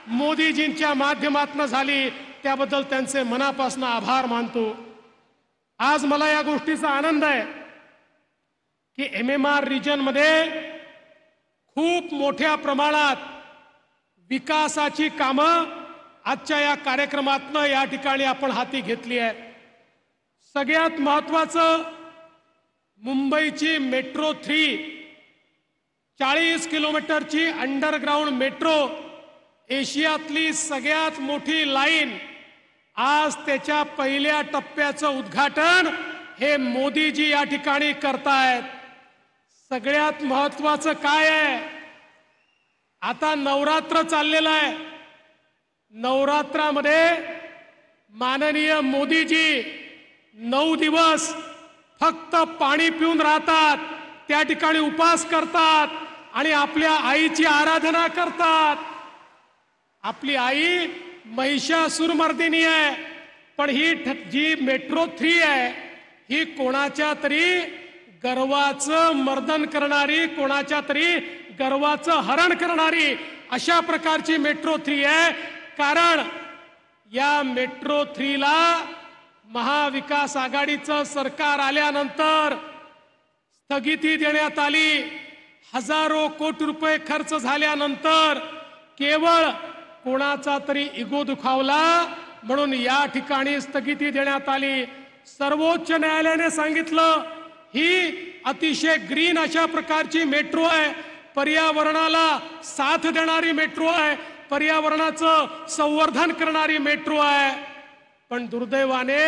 मोदीजींच्या माध्यमातून झाली त्याबद्दल त्यांचे मनापासून आभार मानतो. आज मला या गोष्टीचा आनंद आहे की MMR रिजन मध्ये खूप मोठ्या प्रमाणात विकासाची कामं आजच्या या कार्यक्रमातनं या ठिकाणी आपण हाती घेतली आहे. सगळ्यात महत्त्वाचं मुंबईची मेट्रो 3 40 किलोमीटरची अंडरग्राऊंड मेट्रो, एशियातली सगळ्यात मोठी लाईन, आज त्याच्या पहिल्या टप्प्याचं उद्घाटन हे मोदीजी या ठिकाणी करतायत. सगळ्यात महत्त्वाचं काय आहे, आता नवरात्र चाललेलं आहे. नवरात्रामध्ये माननीय मोदीजी 9 दिवस फक्त पाणी पिऊन राहतात, त्या ठिकाणी उपास करतात आणि आपल्या आईची आराधना करतात. आपली आई महिषासुरमर्दिनी आहे, पण ही जी मेट्रो 3 आहे ही कोणाच्या तरी गर्वाचं मर्दन करणारी, कोणाच्या तरी गर्वाचं हरण करणारी अशा प्रकारची मेट्रो 3 आहे. कारण या मेट्रो 3 ला महाविकास आघाडीचं सरकार आल्यानंतर स्थगिती देण्यात आली. हजारो कोटी रुपये खर्च झाल्यानंतर केवळ कोणाचा तरी इगो दुखावला म्हणून या ठिकाणी स्थगिती देण्यात आली. सर्वोच्च न्यायालयाने सांगितलं ही अतिशय ग्रीन अशा प्रकारची मेट्रो आहे, पर्यावरणाला साथ देणारी मेट्रो आहे, पर्यावरणाचं संवर्धन करणारी मेट्रो आहे. पण दुर्दैवाने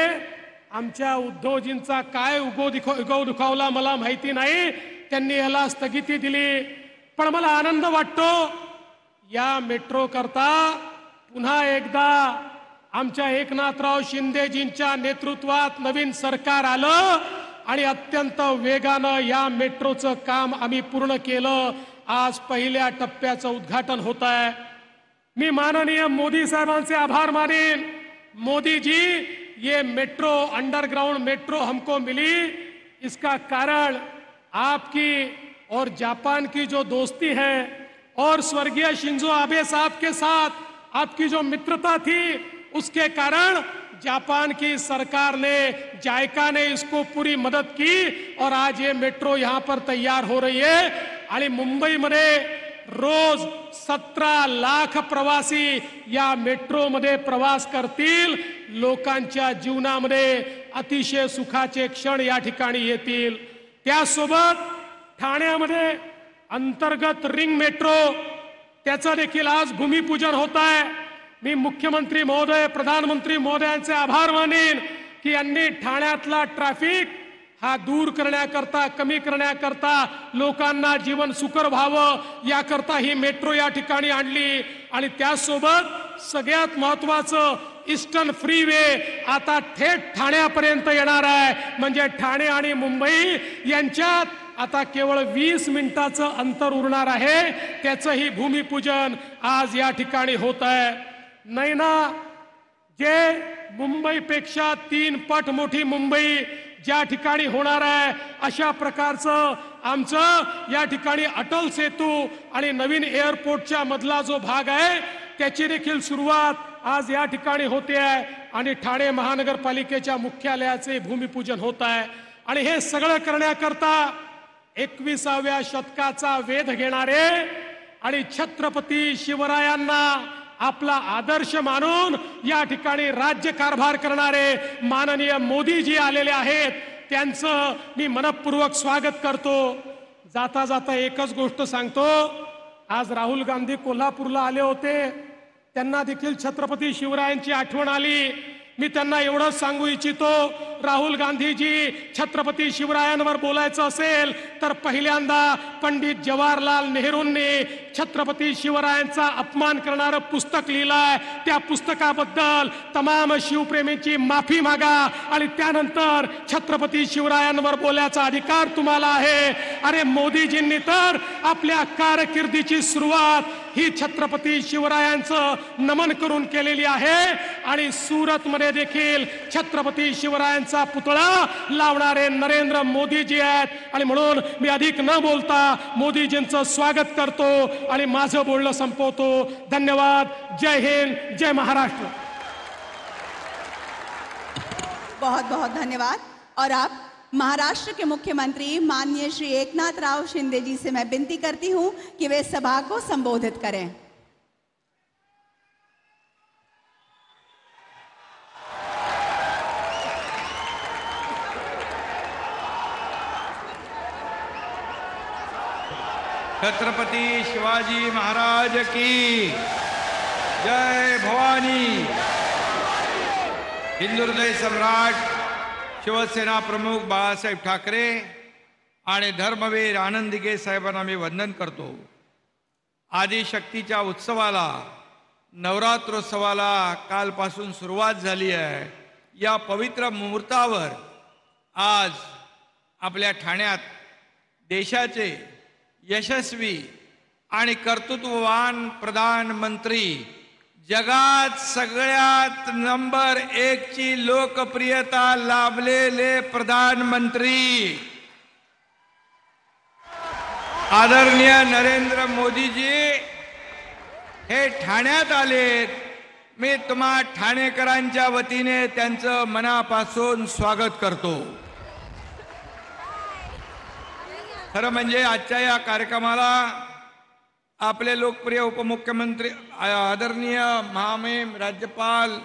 आमच्या उद्धवजींचा काय इगो दुखावला मला माहिती नाही, त्यांनी याला स्थगिती दिली. पण मला आनंद वाटतो या मेट्रो करता पुन्हा एकदा आमच्या एकनाथराव शिंदेजींच्या नेतृत्वात नवीन सरकार आलं आणि अत्यंत वेगानं या मेट्रोचं काम आम्ही पूर्ण केलं. आज पहिल्या टप्प्याचं उद्घाटन होत आहे. मी माननीय मोदी साहेबांचे आभार मानेन. मोदी जी, ये मेट्रो अंडरग्राउंड मेट्रो हमको मिली, इसका कारण आपकी और जापान की जो दोस्ती है और स्वर्गीय शिंजो आबे साहब के साथ आपकी जो मित्रता थी, उसके कारण जापान की सरकार ने, जायका ने इसको पूरी मदद की और आज ये मेट्रो यहाँ पर तैयार हो रही है. आणि मुंबईमध्ये रोज 17 लाख प्रवासी या मेट्रो मध्ये प्रवास करतील. लोकांच्या जीवनामध्ये अतिशय सुखाचे क्षण या ठिकाणी येतील. त्यासोबत ठाण्यामध्ये अंतर्गत रिंग मेट्रो, त्याचं देखील आज भूमिपूजन होत आहे. मी मुख्यमंत्री महोदय, प्रधानमंत्री महोदयांचे आभार मानेन की यांनी ठाण्यातला ट्रॅफिक हा दूर करण्याकरता, कमी करण्याकरता, लोकांना जीवन सुकर व्हावं याकरता ही मेट्रो या ठिकाणी आणली. आणि त्यासोबत सगळ्यात महत्वाचं ईस्टर्न फ्रीवे आता थेट ठाण्यापर्यंत येणार आहे. म्हणजे ठाणे आणि मुंबई यांच्यात आता केवळ 20 मिनिटाचं अंतर उरणार आहे. त्याचंही भूमिपूजन आज या ठिकाणी होत आहे. नैना, जे मुंबईपेक्षा 3 पट मोठी मुंबई ज्या ठिकाणी होणार आहे, अशा प्रकारचं आमचं या ठिकाणी अटल सेतू आणि नवीन एअरपोर्टच्या मधला जो भाग आहे त्याची देखील सुरुवात आज या ठिकाणी होते आहे. आणि ठाणे महानगरपालिकेच्या मुख्यालयाचे भूमिपूजन होत आहे. आणि हे सगळं करण्याकरता 21व्या शतकाचा वेध घेणारे आणि छत्रपती शिवरायांना आपला आदर्श मानून या ठिकाणी राज्य कारभार करणारे माननीय मोदीजी आलेले आहेत. त्यांचं मी मनपूर्वक स्वागत करतो. जाता जाता एकच गोष्ट सांगतो, आज राहुल गांधी कोल्हापूरला आले होते, त्यांना देखील छत्रपती शिवरायांची आठवण आली. मी त्यांना एवढंच सांगू इच्छितो, राहुल गांधीजी छत्रपती शिवरायांवर बोलायचं असेल तर पहिल्यांदा पंडित जवाहरलाल नेहरूंनी छत्रपती शिवरायांचा अपमान करणारं पुस्तक लिहिलंय. त्या पुस्तकाबद्दल तमाम शिवप्रेमींची माफी मागा आणि त्यानंतर छत्रपती शिवरायांवर बोलायचा अधिकार तुम्हाला आहे. अरे मोदीजींनी तर आपल्या कारकिर्दीची सुरुवात ही छत्रपती शिवरायांचं नमन करून केलेली आहे आणि सुरतमध्ये देखील छत्रपती शिवरायांचा पुतळा लावणारे नरेंद्र मोदीजी आहेत आणि म्हणून मी अधिक न बोलता मोदीजींचं स्वागत करतो आणि माझं बोलणं संपवतो. धन्यवाद. जय हिंद, जय महाराष्ट्र. बहुत बहुत धन्यवाद. और अब महाराष्ट्र के मुख्यमंत्री माननीय श्री एकनाथ राव शिंदे जी से मैं विनती करती हूं कि वे सभा को संबोधित करें. छत्रपति शिवाजी महाराज की जय. भवानी. हिंदू हृदय सम्राट शिवसेना प्रमुख बाळासाहेब ठाकरे आणि धर्मवीर आनंद दिघे साहेबांना मी वंदन करतो. आदिशक्तीच्या उत्सवाला, नवरात्रोत्सवाला कालपासून सुरुवात झाली आहे. या पवित्र मुहूर्तावर आज आपल्या ठाण्यात देशाचे यशस्वी आणि कर्तृत्ववान प्रधानमंत्री, जगात सगळ्यात नंबर 1 ची लोकप्रियता लाभलेले प्रधानमंत्री आदरणीय नरेंद्र मोदीजी हे ठाण्यात आलेत. मी तुम्हा ठाणेकरांच्या वतीने त्यांचं मनापासून स्वागत करतो. खरं म्हणजे आजच्या या कार्यक्रमाला आपले लोकप्रिय उपमुख्यमंत्री आदरणीय महामहिम राज्यपाल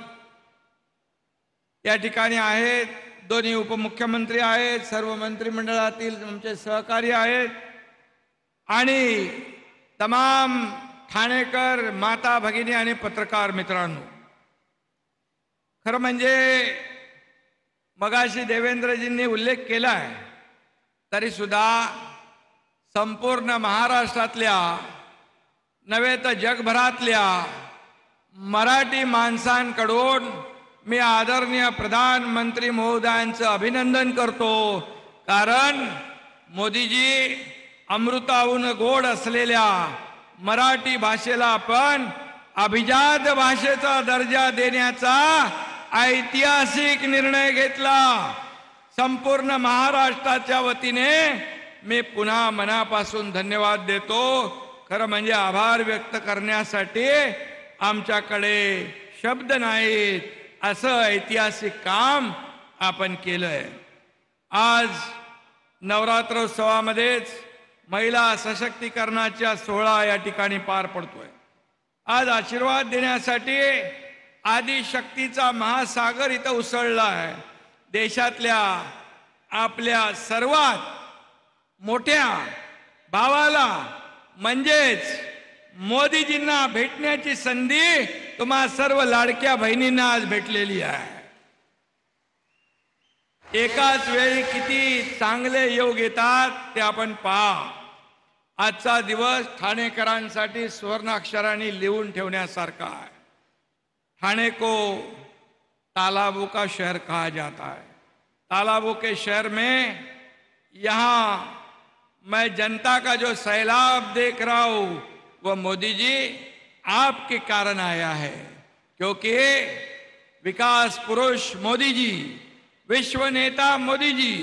या ठिकाणी आहेत. दोन्ही उपमुख्यमंत्री आहेत, सर्व मंत्रिमंडळातील आमचे सहकारी आहेत आणि तमाम ठाणेकर माता भगिनी आणि पत्रकार मित्रांनो. खरं म्हणजे मगाशी देवेंद्रजींनी उल्लेख केला आहे तरी सुद्धा संपूर्ण महाराष्ट्रातल्या नव्हे तर जगभरातल्या मराठी माणसांकडून मी आदरणीय प्रधानमंत्री महोदयांचं अभिनंदन करतो. कारण मोदीजी अमृताहून गोड असलेल्या मराठी भाषेला आपण अभिजात भाषेचा दर्जा देण्याचा ऐतिहासिक निर्णय घेतला. संपूर्ण महाराष्ट्राच्या वतीने मी पुन्हा मनापासून धन्यवाद देतो. खरं म्हणजे आभार व्यक्त करण्यासाठी आमच्याकडे शब्द नाहीत. असं ऐतिहासिक काम आपण केलंय. आज नवरात्रोत्सवामध्येच महिला सशक्तीकरणाचा सोहळा या ठिकाणी पार पडतोय. आज आशीर्वाद देण्यासाठी आदिशक्तीचा महासागर इथं उसळला आहे. देशातल्या आपल्या सर्वात मोठ्या भावाला म्हणजेच मोदीजींना भेटण्याची संधी तुम्हा सर्व लाडक्या बहिणींना आज भेटलेली आहे. एकाच वेळी किती चांगले योग येतात ते आपण पहा. आजचा दिवस ठाणेकरांसाठी सुवर्णाक्षरांनी लिहून ठेवण्यासारखा आहे. ठाणे को तालाबों का शहर कहा जाता है. तालाबों के शहर में यहाँ मैं जनता का जो सैलाब देख रहा हूं वो मोदी जी आपके कारण आया है. क्योंकि विकास पुरुष मोदी जी, विश्व नेता मोदी जी,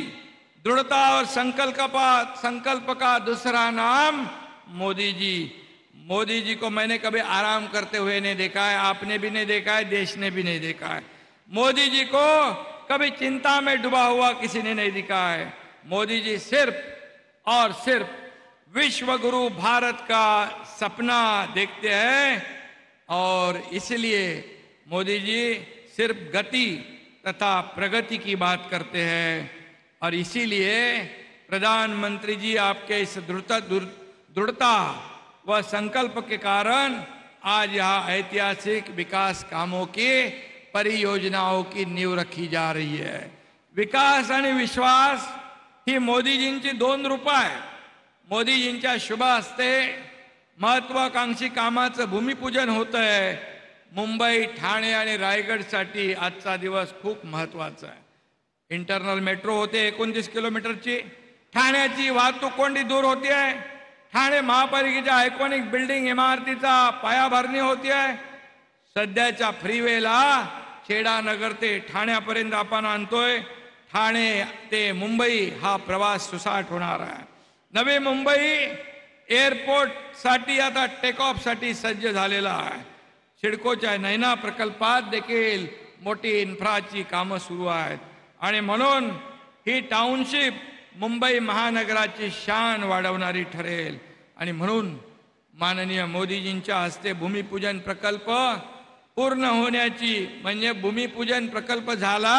दृढ़ता और संकल्प का दूसरा नाम मोदी जी. मोदी जी को मैंने कभी आराम करते हुए नहीं देखा है, आपने भी नहीं देखा है, देश ने भी नहीं देखा है. मोदी जी को कभी चिंता में डूबा हुआ किसी ने नहीं देखा है. मोदी जी सिर्फ और सिर्फ विश्व गुरु भारत का सपना देखते हैं और इसलिए मोदी जी सिर्फ गति तथा प्रगति की बात करते हैं. और इसीलिए प्रधानमंत्री जी आपके इस दृढ़ता व संकल्प के कारण आज यहाँ ऐतिहासिक विकास कामों की परियोजनाओं की नींव रखी जा रही है. विकास आणि विश्वास ही मोदीजींची 2 रूपं आहे. मोदीजींच्या शुभ हस्ते महत्वाकांक्षी कामाचं भूमिपूजन होत आहे. मुंबई, ठाणे आणि रायगडसाठी आजचा दिवस खूप महत्वाचा आहे. इंटरनल मेट्रो होते 29 किलोमीटरची. ठाण्याची वाहतूक कोंडी दूर होती आहे. ठाणे महापालिकेच्या आयकॉनिक बिल्डिंग इमारतीचा पायाभरणी होती आहे. सध्याच्या फ्रीवेला खेडानगर ते ठाण्यापर्यंत आपण आणतोय. ठाणे ते मुंबई हा प्रवास सुसाट होणार आहे. नवी मुंबई एअरपोर्ट साठी आता टेक ऑफ साठी सज्ज झालेला आहे. सिडकोच्या नैना प्रकल्पात देखील मोठी इन्फ्राची कामं सुरू आहेत आणि म्हणून ही टाउनशिप मुंबई महानगराची शान वाढवणारी ठरेल. आणि म्हणून माननीय मोदीजींच्या हस्ते भूमिपूजन प्रकल्प पूर्ण होण्याची, म्हणजे भूमिपूजन प्रकल्प झाला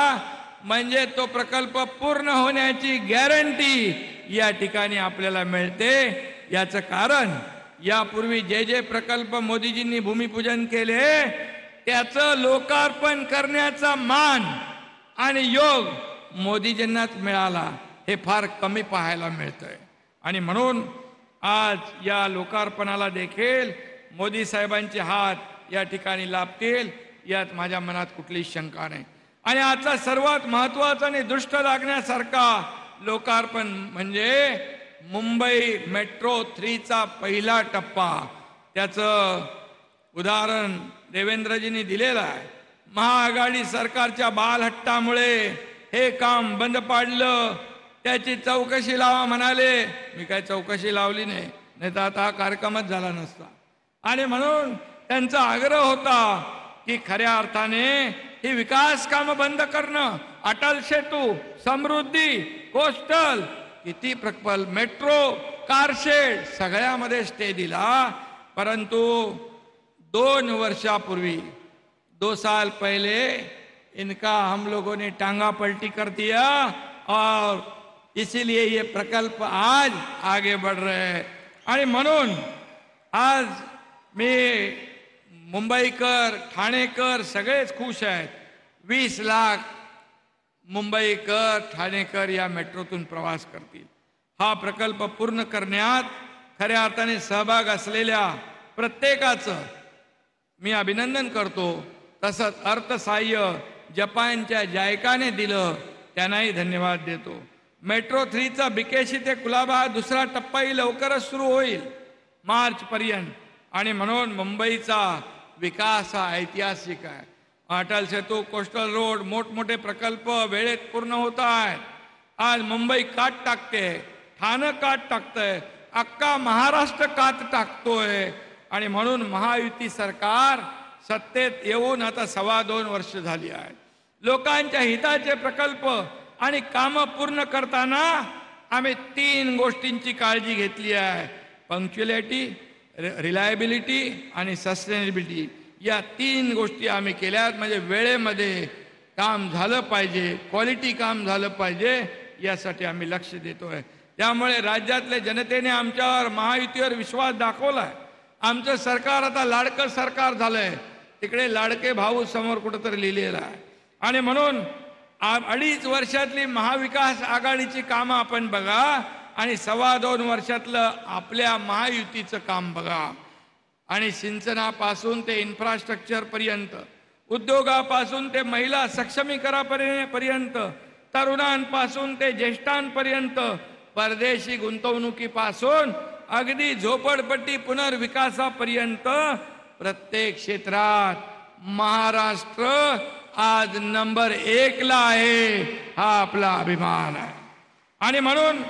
म्हणजे तो प्रकल्प पूर्ण होण्याची गॅरंटी या ठिकाणी आपल्याला मिळते. याचं कारण यापूर्वी जे जे प्रकल्प मोदीजींनी भूमिपूजन केले त्याचं लोकार्पण करण्याचा मान आणि योग मोदीजींनाच मिळाला, हे फार कमी पाहायला मिळतंय. आणि म्हणून आज या लोकार्पणाला देखील मोदी साहेबांचे हात या ठिकाणी लाभतील यात माझ्या मनात कुठलीही शंका नाही. आणि आजचा सर्वात महत्त्वाचा आणि दृष्ट लागण्यासारखा लोकार्पण म्हणजे मुंबई मेट्रो 3चा पहिला टप्पा. त्याचं उदाहरण देवेंद्रजींनी दिलेलं आहे. महाआघाडी सरकारच्या बालहट्टामुळे हे काम बंद पाडलं, त्याची चौकशी लावा म्हणाले. मी काय चौकशी लावली नाही, नाही तर आता हा कार्यक्रमच झाला नसता. आणि म्हणून त्यांचा आग्रह होता की खऱ्या अर्थाने ही विकास कामं बंद करणं, अटल सेतू, समृद्धी, कोस्टल, किती प्रकल्प, मेट्रो, कारशेड सगळ्यामध्ये स्टे दिला. परंतु 2 वर्षापूर्वी 2 साल पहले इनका हम लोगों ने टांगा पलटी कर दिया और इसीलिए ये प्रकल्प आज आगे बढ़ रहे हैं. आणि म्हणून आज मी मुंबईकर, ठाणेकर सगळेच खुश आहेत. 20 लाख मुंबईकर, ठाणेकर या मेट्रोतून प्रवास करतील. हा प्रकल्प पूर्ण करण्यात खऱ्या अर्थाने सहभाग असलेल्या प्रत्येकाचं मी अभिनंदन करतो. तसंच अर्थसहाय्य जपानच्या जायकाने दिलं, त्यांनाही धन्यवाद देतो. मेट्रो 3चा बिकेशी ते कुलाबा हा दुसरा टप्पाही लवकरच सुरू होईल मार्चपर्यंत. आणि म्हणून मुंबईचा विकास हा ऐतिहासिक आहे. अटल सेतू, कोस्टल रोड, मोठमोठे प्रकल्प वेळेत पूर्ण होत आहेत. आज मुंबई काट टाकते, ठाणं काट टाकतंय, अख्खा महाराष्ट्र काट टाकतोय. आणि म्हणून महायुती सरकार सत्तेत येऊन आता 2.25 वर्ष झाली आहेत. लोकांच्या हिताचे प्रकल्प आणि कामं पूर्ण करताना आम्ही 3 गोष्टींची काळजी घेतली आहे. पंक्च्युअलिटी, रिलायबिलिटी आणि सस्टेनेबिलिटी. या 3 गोष्टी आम्ही केल्यात. म्हणजे वेळेमध्ये काम झालं पाहिजे, क्वालिटी काम झालं पाहिजे, यासाठी आम्ही लक्ष देतोय. त्यामुळे राज्यातल्या जनतेने आमच्यावर, महायुतीवर विश्वास दाखवलाय. आमचं सरकार आता लाडकं सरकार झालंय. तिकडे लाडके भाऊ समोर कुठंतरी लिहिलेलं आहे. आणि म्हणून 2.5 वर्षातली महाविकास आघाडीची कामं आपण बघा आणि 2.25 वर्षातलं आपल्या महायुतीचं काम बघा. आणि सिंचनापासून ते इन्फ्रास्ट्रक्चर पर्यंत, उद्योगापासून ते महिला सक्षमीकरणापर्यंत, तरुणांपासून ते ज्येष्ठांपर्यंत, परदेशी गुंतवणुकीपासून अगदी झोपडपट्टी पुनर्विकासापर्यंत प्रत्येक क्षेत्रात महाराष्ट्र आज नंबर 1ला आहे. हा आपला अभिमान आहे. आणि म्हणून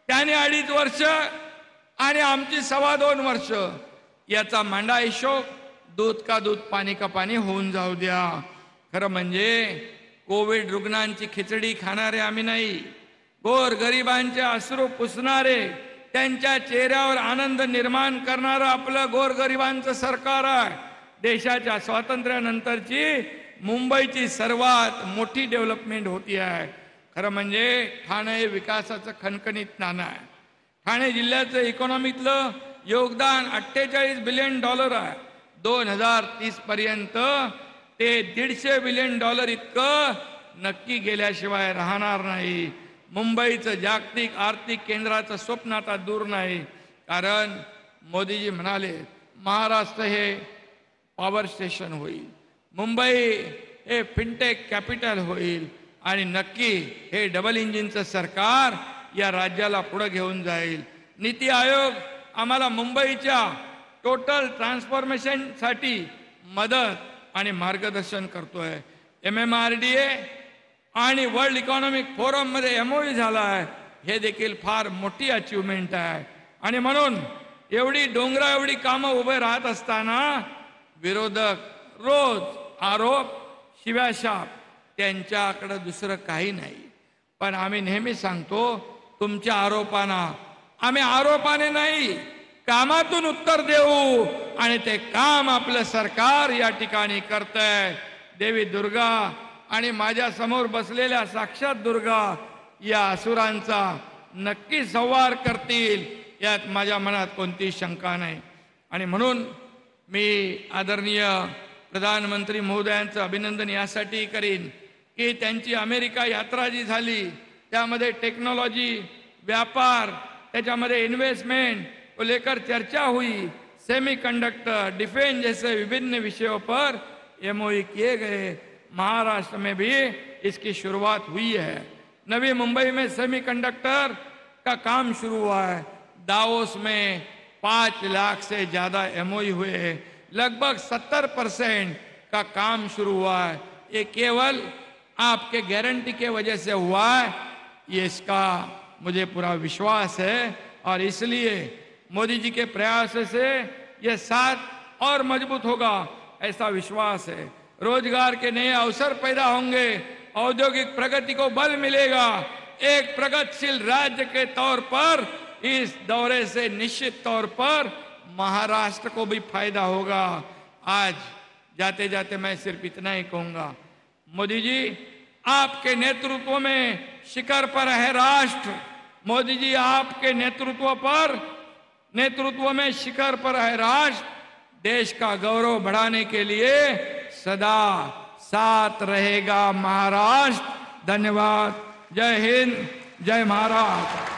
त्याने 2.5 वर्ष आणि आमची 2.25 वर्ष याचा मांडा हिशोब दूध का दूध पाणी का पाणी होऊन जाऊ द्या. खरं म्हणजे कोविड रुग्णांची खिचडी खाणारे आम्ही नाही. गोर गरिबांचे अश्रू पुसणारे, त्यांच्या चेहऱ्यावर आनंद निर्माण करणारं आपलं गोरगरिबांचं सरकार आहे. देशाच्या स्वातंत्र्यानंतरची मुंबईची सर्वात मोठी डेव्हलपमेंट होती आहे. खरं म्हणजे ठाणे हे विकासाचं खणखणीत नाणं आहे. ठाणे जिल्ह्याचं इकॉनॉमीतलं योगदान $48 बिलियन आहे. 2030 पर्यंत ते $150 बिलियन इतकं नक्की गेल्याशिवाय राहणार नाही. मुंबईचं जागतिक आर्थिक केंद्राचं स्वप्न आता दूर नाही. कारण मोदीजी म्हणाले महाराष्ट्र हे पॉवर स्टेशन होईल, मुंबई हे फिनटेक कॅपिटल होईल आणि नक्की हे डबल इंजिनचं सरकार या राज्याला पुढे घेऊन जाईल. नीती आयोग आम्हाला मुंबईच्या टोटल ट्रान्सफॉर्मेशनसाठी मदत आणि मार्गदर्शन करतोय. MMRDA आणि वर्ल्ड इकॉनॉमिक फोरममध्ये MOU झाला आहे. हे देखील फार मोठी अचीवमेंट आहे. आणि म्हणून एवढी डोंगरा एवढी कामं उभे राहत असताना विरोधक रोज आरोप शिव्याशाप, त्यांच्याकडे दुसरं काही नाही. पण आम्ही नेहमी सांगतो, तुमच्या आरोपांना आम्ही आरोपाने नाही कामातून उत्तर देऊ. आणि ते काम आपलं सरकार या ठिकाणी करतंय. देवी दुर्गा आणि माझ्या समोर बसलेल्या साक्षात दुर्गा या असुरांचा नक्की संहार करतील, यात माझ्या मनात कोणतीही शंका नाही. आणि म्हणून मी आदरणीय प्रधानमंत्री महोदयांचं अभिनंदन यासाठी करीन की त्यांची अमेरिका यात्रा जी झाली त्यामध्ये टेक्नोलॉजी, व्यापार, त्याच्यामध्ये इन्वेस्टमेंट को लेकर चर्चा हुई. सेमीकंडक्टर, डिफेंस जैसे विभिन्न विषयों पर MOU किए गए. महाराष्ट्र में भी इसकी शुरुआत हुई है. नवी मुंबई में सेमीकंडक्टर का काम शुरू हुआ है. दावोस में 5 लाख से ज़्यादा MOU हुए हैं. लगभग 70% का काम शुरू हुआ है. ये केवल आपके गारंटी के वजह से हुआ है, ये इसका मुझे पूरा विश्वास है. और इसलिए मोदी जी के प्रयास से ये साथ और मजबूत होगा, ऐसा विश्वास है. रोजगार के नए अवसर पैदा होंगे, औद्योगिक प्रगति को बल मिलेगा. एक प्रगतिशील राज्य के तौर पर इस दौरे से निश्चित तौर पर महाराष्ट्र को भी फायदा होगा. आज जाते जाते मैं सिर्फ इतना ही कहूंगा, मोदी जी आपके नेतृत्व में शिखर पर है राष्ट्र. मोदी जी आपके नेतृत्व में शिखर पर है राष्ट्र. देश का गौरव बढ़ाने के लिए सदा साथ रहेगा महाराष्ट्र. धन्यवाद. जय हिंद, जय महाराष्ट्र.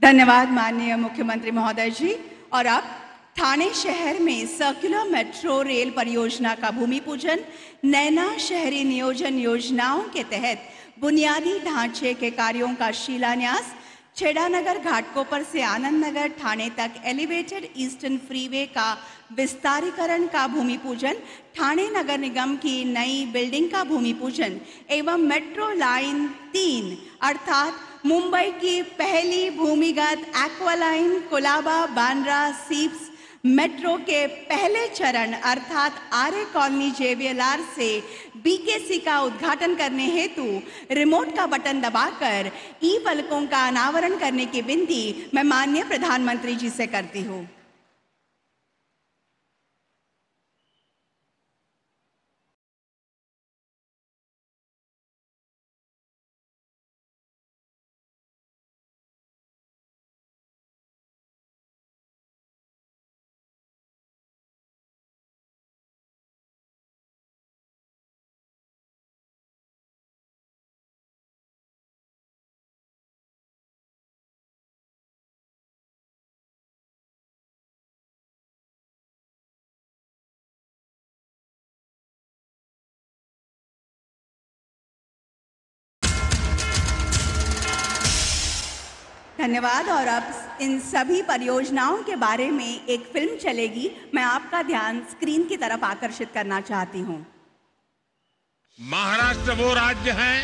धन्यवाद माननीय मुख्यमंत्री महोदय जी. और अब ठाणे शहर में सर्कुलर मेट्रो रेल परियोजना का भूमि पूजन, नैना शहरी नियोजन योजनाओं के तहत बुनियादी ढांचे के कार्यों का शिलान्यास, छेड़ानगर घाटकोपर से आनंद नगर ठाणे तक एलिवेटेड ईस्टर्न फ्रीवे का विस्तारीकरण का भूमि पूजन, ठाणे नगर निगम की नई बिल्डिंग का भूमि पूजन एवं मेट्रो लाइन 3 अर्थात मुंबई की पहली भूमिगत एक्वालाइन कोलाबा बांद्रा सीप्स मेट्रो के पहले चरण अर्थात आर्य कॉलोनी JVLR से BKC का उद्घाटन करने हेतु रिमोट का बटन दबाकर ई-फलकों का अनावरण करने की विनती मैं माननीय प्रधानमंत्री जी से करती हूँ. धन्यवाद. और अब इन सभी परियोजनाओं के बारे में एक फिल्म चलेगी. मैं आपका ध्यान स्क्रीन की तरफ आकर्षित करना चाहती हूं. महाराष्ट्र वो राज्य है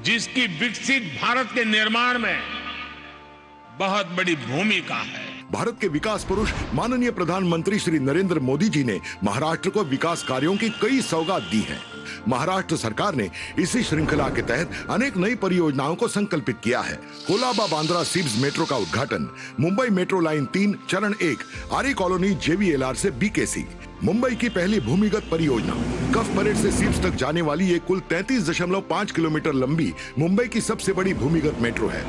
जिसकी विकसित भारत के निर्माण में बहुत बड़ी भूमिका है. भारत के विकास पुरुष माननीय प्रधानमंत्री श्री नरेंद्र मोदी जी ने महाराष्ट्र को विकास कार्यों की कई सौगात दी है. महाराष्ट्र सरकार ने इसी श्रृंखला के तहत अनेक नई परियोजनाओं को संकल्पित किया है. कोलाबा बांद्रा सीप्स मेट्रो का उद्घाटन, मुंबई मेट्रो लाइन 3 चरण 1 आर्य कॉलोनी JVLR से BKC, मुंबई की पहली भूमिगत परियोजना, कफ परेड से सीप्स तक जाने वाली ये कुल 33.5 किलोमीटर लंबी मुंबई की सबसे बड़ी भूमिगत मेट्रो है.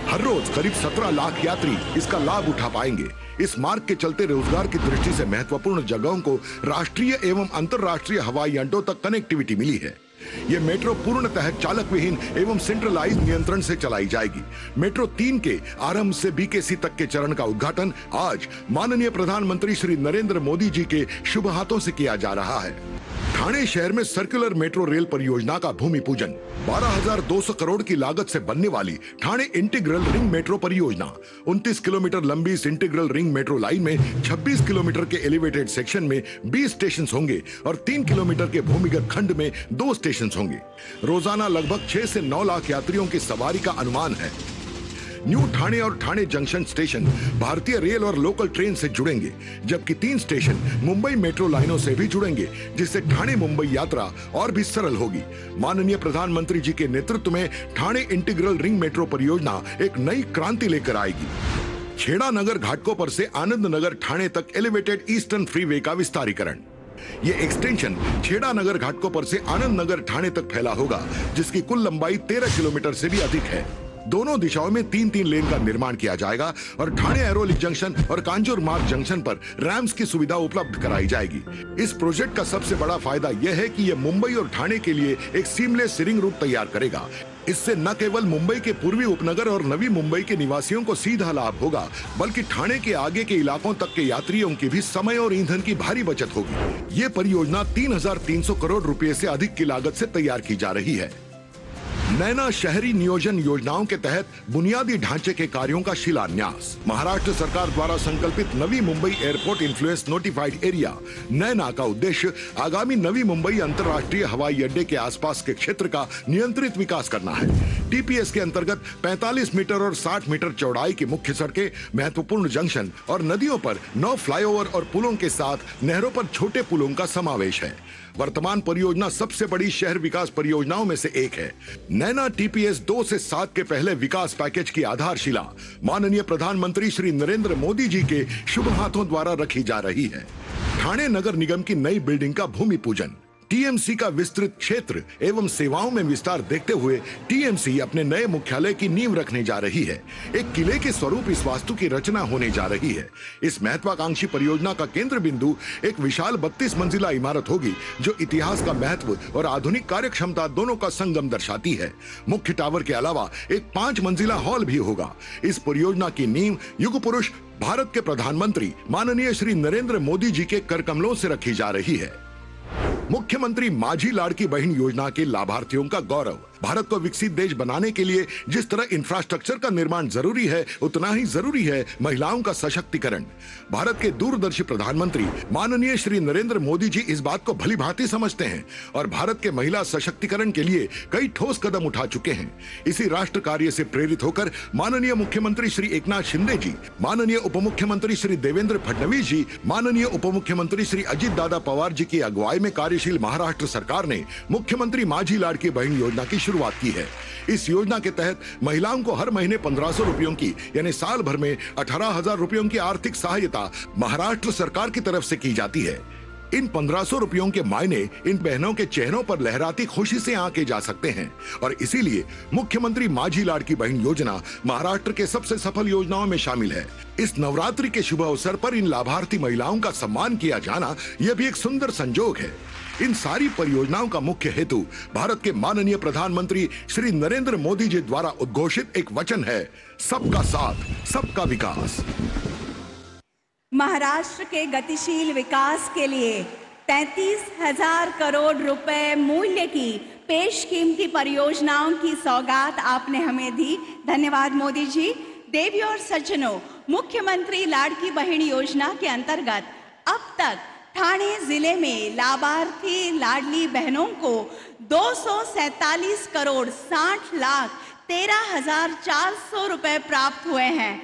हर रोज करीब 17 लाख यात्री इसका लाभ उठा पाएंगे. इस मार्ग के चलते रोजगार की दृष्टि से महत्वपूर्ण जगहों को राष्ट्रीय एवं अंतर्राष्ट्रीय हवाई अड्डों तक कनेक्टिविटी मिली है. ये मेट्रो पूर्णतः चालक विहीन एवं सेंट्रलाइज नियंत्रण से चलाई जाएगी. मेट्रो 3 के आरंभ से BKC तक के चरण का उद्घाटन आज माननीय प्रधानमंत्री श्री नरेंद्र मोदी जी के शुभ हाथों से किया जा रहा है. ठाणे शहर में सर्कुलर मेट्रो रेल परियोजना का भूमि पूजन। 12,200 करोड़ की लागत से बनने वाली ठाणे इंटीग्रल रिंग मेट्रो परियोजना 29 किलोमीटर लंबी इस इंटीग्रल रिंग मेट्रो लाइन में 26 किलोमीटर के एलिवेटेड सेक्शन में 20 स्टेशन होंगे और 3 किलोमीटर के भूमिगत खंड में 2 स्टेशन होंगे। रोजाना लगभग 6 से 9 लाख यात्रियों की सवारी का अनुमान है। न्यू ठाणे और ठाणे जंक्शन स्टेशन भारतीय रेल और लोकल ट्रेन से जुड़ेंगे, जबकि 3 स्टेशन मुंबई मेट्रो लाइनों से भी जुड़ेंगे, जिससे ठाणे मुंबई यात्रा और भी सरल होगी। माननीय प्रधानमंत्री जी के नेतृत्व में ठाणे इंटीग्रल रिंग मेट्रो परियोजना एक नई क्रांति लेकर आएगी। खेड़ा नगर घाटकोपर से आनंद नगर ठाणे तक एलिवेटेड ईस्टर्न फ्रीवे का विस्तारीकरण। ये एक्सटेंशन खेड़ा नगर घाटकोपर से आनंद नगर ठाणे तक फैला होगा, जिसकी कुल लंबाई 13 किलोमीटर से भी अधिक है। दोनों दिशाओं में 3-3 लेन का निर्माण किया जाएगा और ठाणे एरोली जंक्शन और कांजूर मार्ग जंक्शन पर रैम्स की सुविधा उपलब्ध कराई जाएगी। इस प्रोजेक्ट का सबसे बड़ा फायदा यह है कि यह मुंबई और ठाणे के लिए एक सीमलेस रिंग रूट तैयार करेगा। इससे न केवल मुंबई के पूर्वी उपनगर और नवी मुंबई के निवासियों को सीधा लाभ होगा, बल्कि ठाणे के आगे के इलाकों तक के यात्रियों की भी समय और ईंधन की भारी बचत होगी। ये परियोजना 3,300 करोड़ रुपए से अधिक की लागत से तैयार की जा रही है। नैना शहरी नियोजन योजनाओं के तहत बुनियादी ढांचे के कार्यों का शिलान्यास। महाराष्ट्र सरकार द्वारा संकल्पित Navi Mumbai airport influence notified area Naina का उद्देश्य आगामी नवी मुंबई अंतर्राष्ट्रीय हवाई अड्डे के आसपास के क्षेत्र का नियंत्रित विकास करना है। टीपीएस के अंतर्गत 45 मीटर और 60 मीटर चौड़ाई की मुख्य सड़कें, महत्वपूर्ण जंक्शन और नदियों पर 9 फ्लाईओवर और पुलों के साथ नहरों पर छोटे पुलों का समावेश है। वर्तमान परियोजना सबसे बड़ी शहर विकास परियोजनाओं में से एक है। नैना टीपीएस 2 से 7 के पहले विकास पैकेज की आधारशिला माननीय प्रधानमंत्री श्री नरेंद्र मोदी जी के शुभ हाथों द्वारा रखी जा रही है। ठाणे नगर निगम की नई बिल्डिंग का भूमि पूजन। टीएमसी का विस्तृत क्षेत्र एवं सेवाओं में विस्तार देखते हुए टीएमसी अपने नए मुख्यालय की नींव रखने जा रही है। एक किले के स्वरूप इस वास्तु की रचना होने जा रही है। इस महत्वाकांक्षी परियोजना का केंद्र बिंदु एक विशाल 32 मंजिला इमारत होगी, जो इतिहास का महत्व और आधुनिक कार्य क्षमता दोनों का संगम दर्शाती है। मुख्य टावर के अलावा एक 5 मंजिला हॉल भी होगा। इस परियोजना की नींव युग पुरुष भारत के प्रधानमंत्री माननीय श्री नरेंद्र मोदी जी के कर कमलों से रखी जा रही है। मुख्यमंत्री माझी लाड़की बहन योजना के लाभार्थियों का गौरव। भारत को विकसित देश बनाने के लिए जिस तरह इंफ्रास्ट्रक्चर का निर्माण जरूरी है, उतना ही जरूरी है महिलाओं का सशक्तिकरण। भारत के दूरदर्शी प्रधानमंत्री माननीय श्री नरेंद्र मोदी जी इस बात को भली भांति समझते हैं और भारत के महिला सशक्तिकरण के लिए कई ठोस कदम उठा चुके हैं। इसी राष्ट्र कार्य से प्रेरित होकर माननीय मुख्यमंत्री श्री एकनाथ शिंदे जी, माननीय उप मुख्यमंत्री श्री देवेंद्र फडणवीस जी, माननीय उप मुख्यमंत्री श्री अजित दादा पवार जी की अगुवाई में कार्यशील महाराष्ट्र सरकार ने मुख्यमंत्री माझी लाड़की बहन योजना की शुरुआत की है। इस योजना के तहत महिलाओं को हर महीने 1,500 रुपयों की यानी साल भर में 18,000 रुपयों की आर्थिक सहायता महाराष्ट्र सरकार की तरफ से की जाती है। इन 1,500 रुपयों के मायने इन बहनों के चेहरों पर लहराती खुशी से आंके जा सकते हैं और इसीलिए मुख्यमंत्री माझी लाड़की बहन योजना महाराष्ट्र के सबसे सफल योजनाओं में शामिल है। इस नवरात्रि के शुभ अवसर पर इन लाभार्थी महिलाओं का सम्मान किया जाना यह भी एक सुंदर संजोग है। इन सारी परियोजनाओं का मुख्य हेतु भारत के माननीय प्रधानमंत्री श्री नरेंद्र मोदी जी द्वारा उद्घोषित एक वचन है, सबका साथ, सबका विकास। महाराष्ट्र के गतिशील विकास के लिए 33,000 करोड़ रुपए मूल्य की पेशकीमती परियोजनाओं की सौगात आपने हमें दी। धन्यवाद मोदी जी। देवी और सज्जनों, मुख्यमंत्री लाड़की बहन योजना के अंतर्गत अब तक ठाणे जिले में लाभार्थी लाडली बहनों को 247 करोड़ 60 लाख 13,400 रुपए प्राप्त हुए हैं।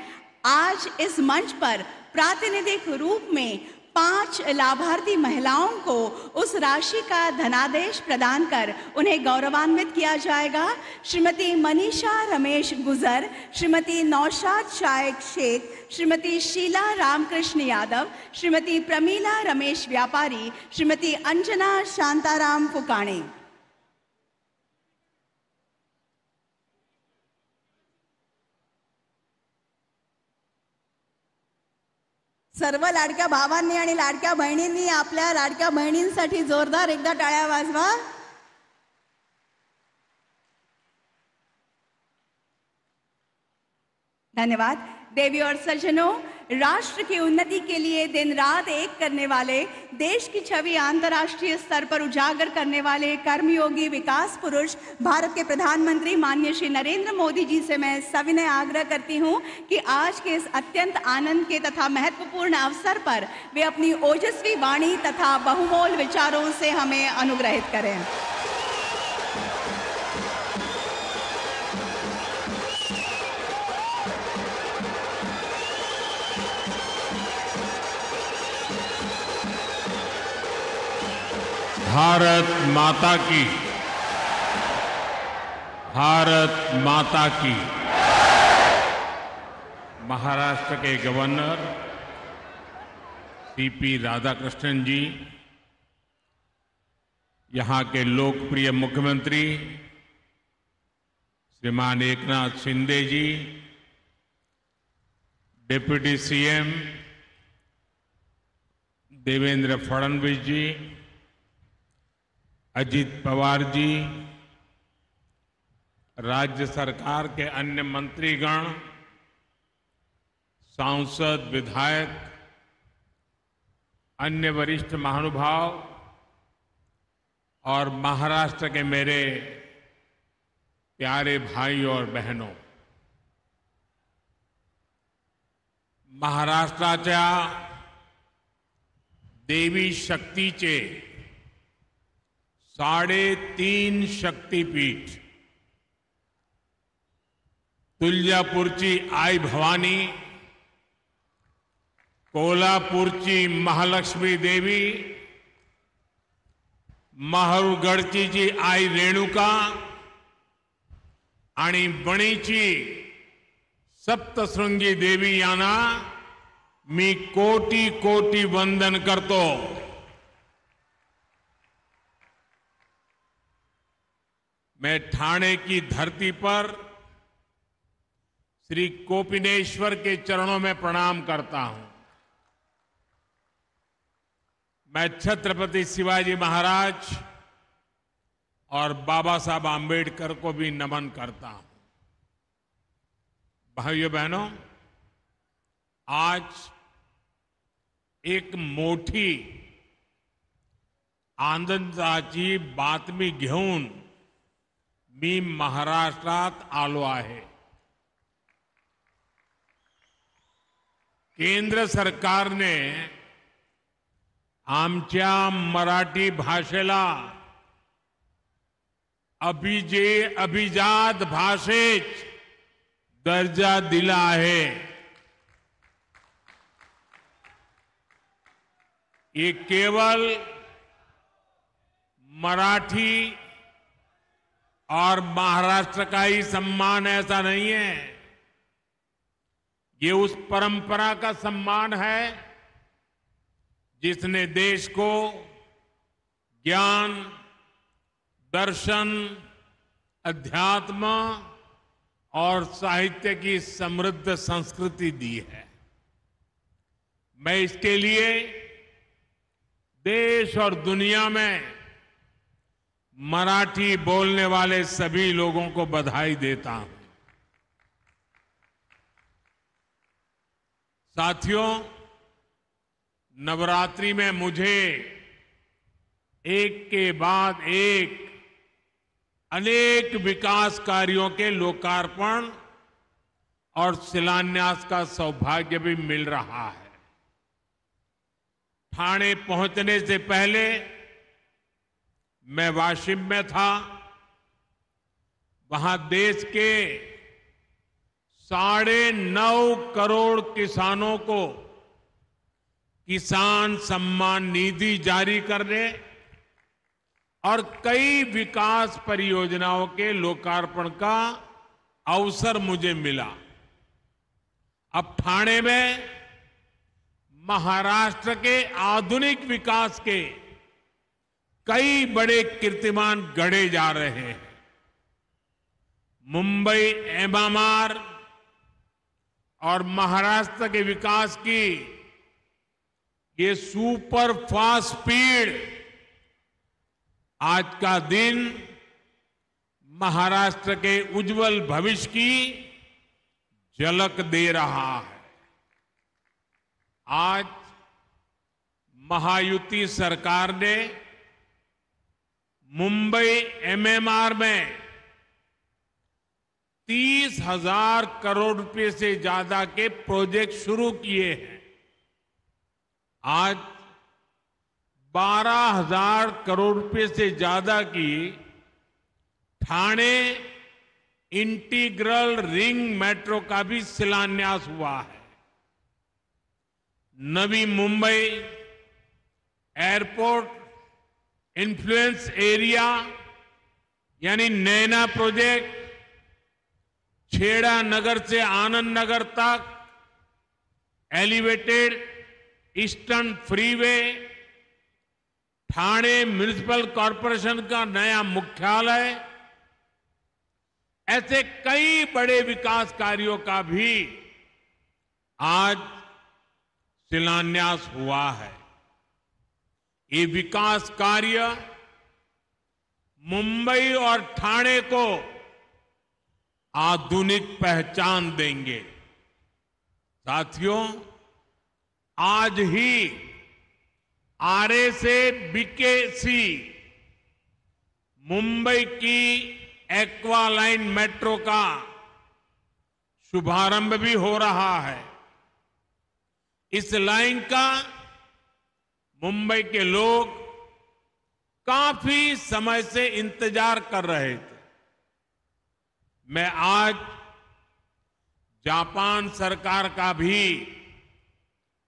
आज इस मंच पर प्रातिनिधिक रूप में 5 लाभार्थी महिलाओं को उस राशि का धनादेश प्रदान कर उन्हें गौरवान्वित किया जाएगा। श्रीमती मनीषा रमेश गुजर, श्रीमती नौशाद शाइक शेख, श्रीमती शीला रामकृष्ण यादव, श्रीमती प्रमीला रमेश व्यापारी, श्रीमती अंजना शांताराम फुकाणे। सर्व लाडक्या भावांनी आणि लाडक्या बहिणींनी आपल्या लाडक्या बहिणींसाठी जोरदार एकदा टाळ्या वाजवा। धन्यवाद। देवी और सज्जनों, राष्ट्र की उन्नति के लिए दिन रात एक करने वाले, देश की छवि अंतर्राष्ट्रीय स्तर पर उजागर करने वाले कर्मयोगी विकास पुरुष भारत के प्रधानमंत्री माननीय श्री नरेंद्र मोदी जी से मैं सविनय आग्रह करती हूं कि आज के इस अत्यंत आनंद के तथा महत्वपूर्ण अवसर पर वे अपनी ओजस्वी वाणी तथा बहुमोल विचारों से हमें अनुग्रहित करें। भारत माता की, भारत माता की। महाराष्ट्र के गवर्नर सीपी राधाकृष्णन जी, यहां के लोकप्रिय मुख्यमंत्री श्रीमान एकनाथ शिंदे जी, डिप्टी सीएम देवेंद्र फडणवीस जी, अजित पवार जी, राज्य सरकार के अन्य मंत्रीगण, सांसद, विधायक, अन्य वरिष्ठ महानुभाव और महाराष्ट्र के मेरे प्यारे भाई और बहनों, महाराष्ट्राच्या देवी शक्तीचे 3.5 शक्तीपीठ तुळजापूरची आई भवानी, कोल्हापूरची महालक्ष्मी देवी, माहूरगडची जी आई रेणुका आणि बणीची सप्तशृंगी देवी यांना मी कोटी कोटी वंदन करतो। मैं ठाणे की धरती पर श्री कोपिनेश्वर के चरणों में प्रणाम करता हूं। मैं छत्रपति शिवाजी महाराज और बाबा साहब आम्बेडकर को भी नमन करता हूं। भाइयों बहनों, आज एक मोठी आनंदाची बातमी घेऊन मी महाराष्ट्रात आलो आहे। केंद्र सरकारने आमच्या मराठी भाषेला अभिजात भाषेत दर्जा दिला आहे। ये केवल मराठी और महाराष्ट्र का ही सम्मान ऐसा नहीं है, ये उस परंपरा का सम्मान है जिसने देश को ज्ञान, दर्शन, अध्यात्म और साहित्य की समृद्ध संस्कृति दी है। मैं इसके लिए देश और दुनिया में मराठी बोलने वाले सभी लोगों को बधाई देता हूं। साथियों, नवरात्रि में मुझे एक के बाद एक अनेक विकास कार्यों के लोकार्पण और शिलान्यास का सौभाग्य भी मिल रहा है। ठाणे पहुंचने से पहले मैं वाशिम में था। वहां देश के 9.5 करोड़ किसानों को किसान सम्मान निधि जारी करने और कई विकास परियोजनाओं के लोकार्पण का अवसर मुझे मिला। अब ठाणे में महाराष्ट्र के आधुनिक विकास के कई बड़े कीर्तिमान गढ़े जा रहे हैं। मुंबई एमआरआर और महाराष्ट्र के विकास की ये सुपर फास्ट स्पीड, आज का दिन महाराष्ट्र के उज्जवल भविष्य की झलक दे रहा है। आज महायुति सरकार ने मुंबई एमएमआर में 30,000 करोड़ रुपए से ज्यादा के प्रोजेक्ट शुरू किए हैं। आज 12,000 करोड़ रुपए से ज्यादा की ठाणे इंटीग्रल रिंग मेट्रो का भी शिलान्यास हुआ है। नवी मुंबई एयरपोर्ट इन्फ्लुएंस एरिया यानी नैना प्रोजेक्ट, छेड़ा नगर से आनंद नगर तक elevated eastern freeway, Thane municipal corporation का नया मुख्यालय, ऐसे कई बड़े विकास कार्यों का भी आज शिलान्यास हुआ है। ये विकास कार्य मुंबई और ठाणे को आधुनिक पहचान देंगे। साथियों, आज ही आरए से बीकेसी मुंबई की एक्वा लाइन मेट्रो का शुभारंभ भी हो रहा है। इस लाइन का मुंबई के लोग काफी समय से इंतजार कर रहे थे। मैं आज जापान सरकार का भी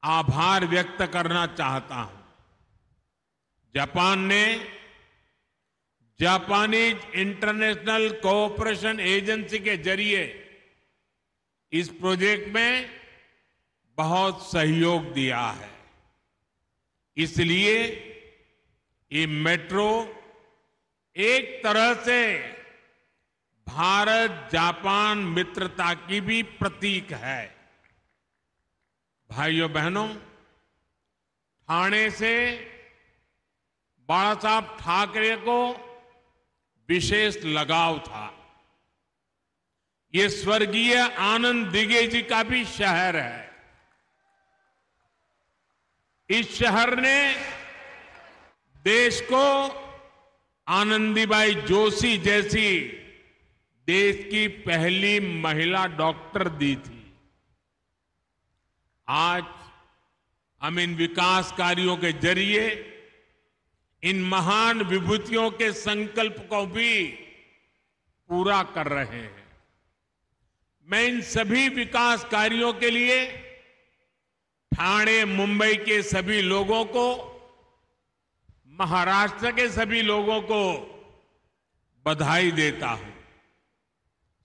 आभार व्यक्त करना चाहता हूं। जापान ने जापानीज इंटरनेशनल कोऑपरेशन एजेंसी के जरिए इस प्रोजेक्ट में बहुत सहयोग दिया है। इसलिए ये मेट्रो एक तरह से भारत जापान मित्रता की भी प्रतीक है। भाइयों बहनों, ठाणे से बाला साहब ठाकरे को विशेष लगाव था। ये स्वर्गीय आनंद दिघे जी का भी शहर है। इस शहर ने देश को आनंदीबाई जोशी जैसी देश की पहली महिला डॉक्टर दी थी। आज हम इन विकास कार्यों के जरिए इन महान विभूतियों के संकल्प को भी पूरा कर रहे हैं। मैं इन सभी विकास कार्यों के लिए ठाणे मुंबई के सभी लोगों को, महाराष्ट्र के सभी लोगों को बधाई देता हूं।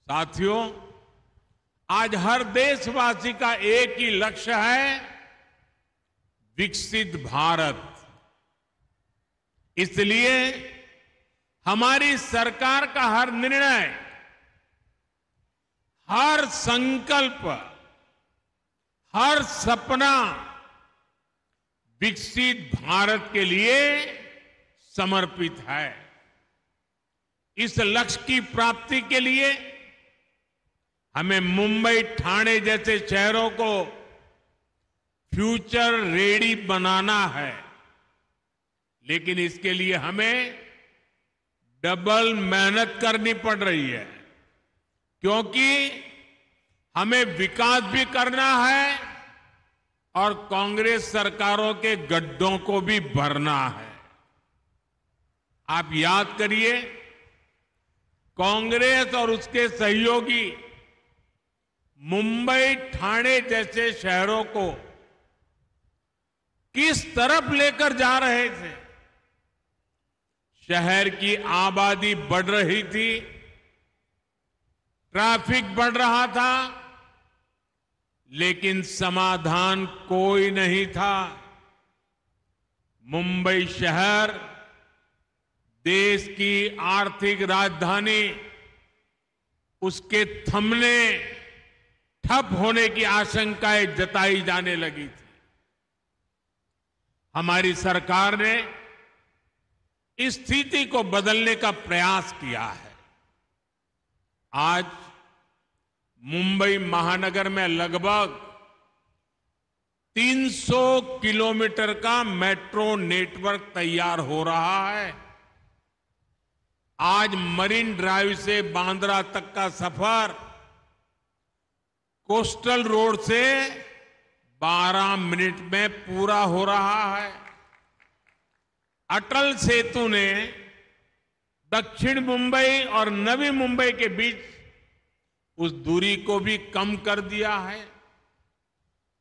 साथियों, आज हर देशवासी का एक ही लक्ष्य है, विकसित भारत। इसलिए हमारी सरकार का हर निर्णय, हर संकल्प, हर सपना विकसित भारत के लिए समर्पित है। इस लक्ष्य की प्राप्ति के लिए हमें मुंबई, ठाणे जैसे शहरों को फ्यूचर रेडी बनाना है। लेकिन इसके लिए हमें डबल मेहनत करनी पड़ रही है, क्योंकि हमें विकास भी करना है और कांग्रेस सरकारों के गड्ढों को भी भरना है। आप याद करिए, कांग्रेस और उसके सहयोगी मुंबई, ठाणे जैसे शहरों को किस तरफ लेकर जा रहे थे। शहर की आबादी बढ़ रही थी, ट्रैफिक बढ़ रहा था, लेकिन समाधान कोई नहीं था। मुंबई शहर देश की आर्थिक राजधानी, उसके थमने, ठप होने की आशंकाएं जताई जाने लगी थी। हमारी सरकार ने इस स्थिति को बदलने का प्रयास किया है। आज मुंबई महानगर में लगभग 300 किलोमीटर का मेट्रो नेटवर्क तैयार हो रहा है। आज मरीन ड्राइव से बांद्रा तक का सफर कोस्टल रोड से 12 मिनट में पूरा हो रहा है। अटल सेतु ने दक्षिण मुंबई और नवी मुंबई के बीच उस दूरी को भी कम कर दिया है।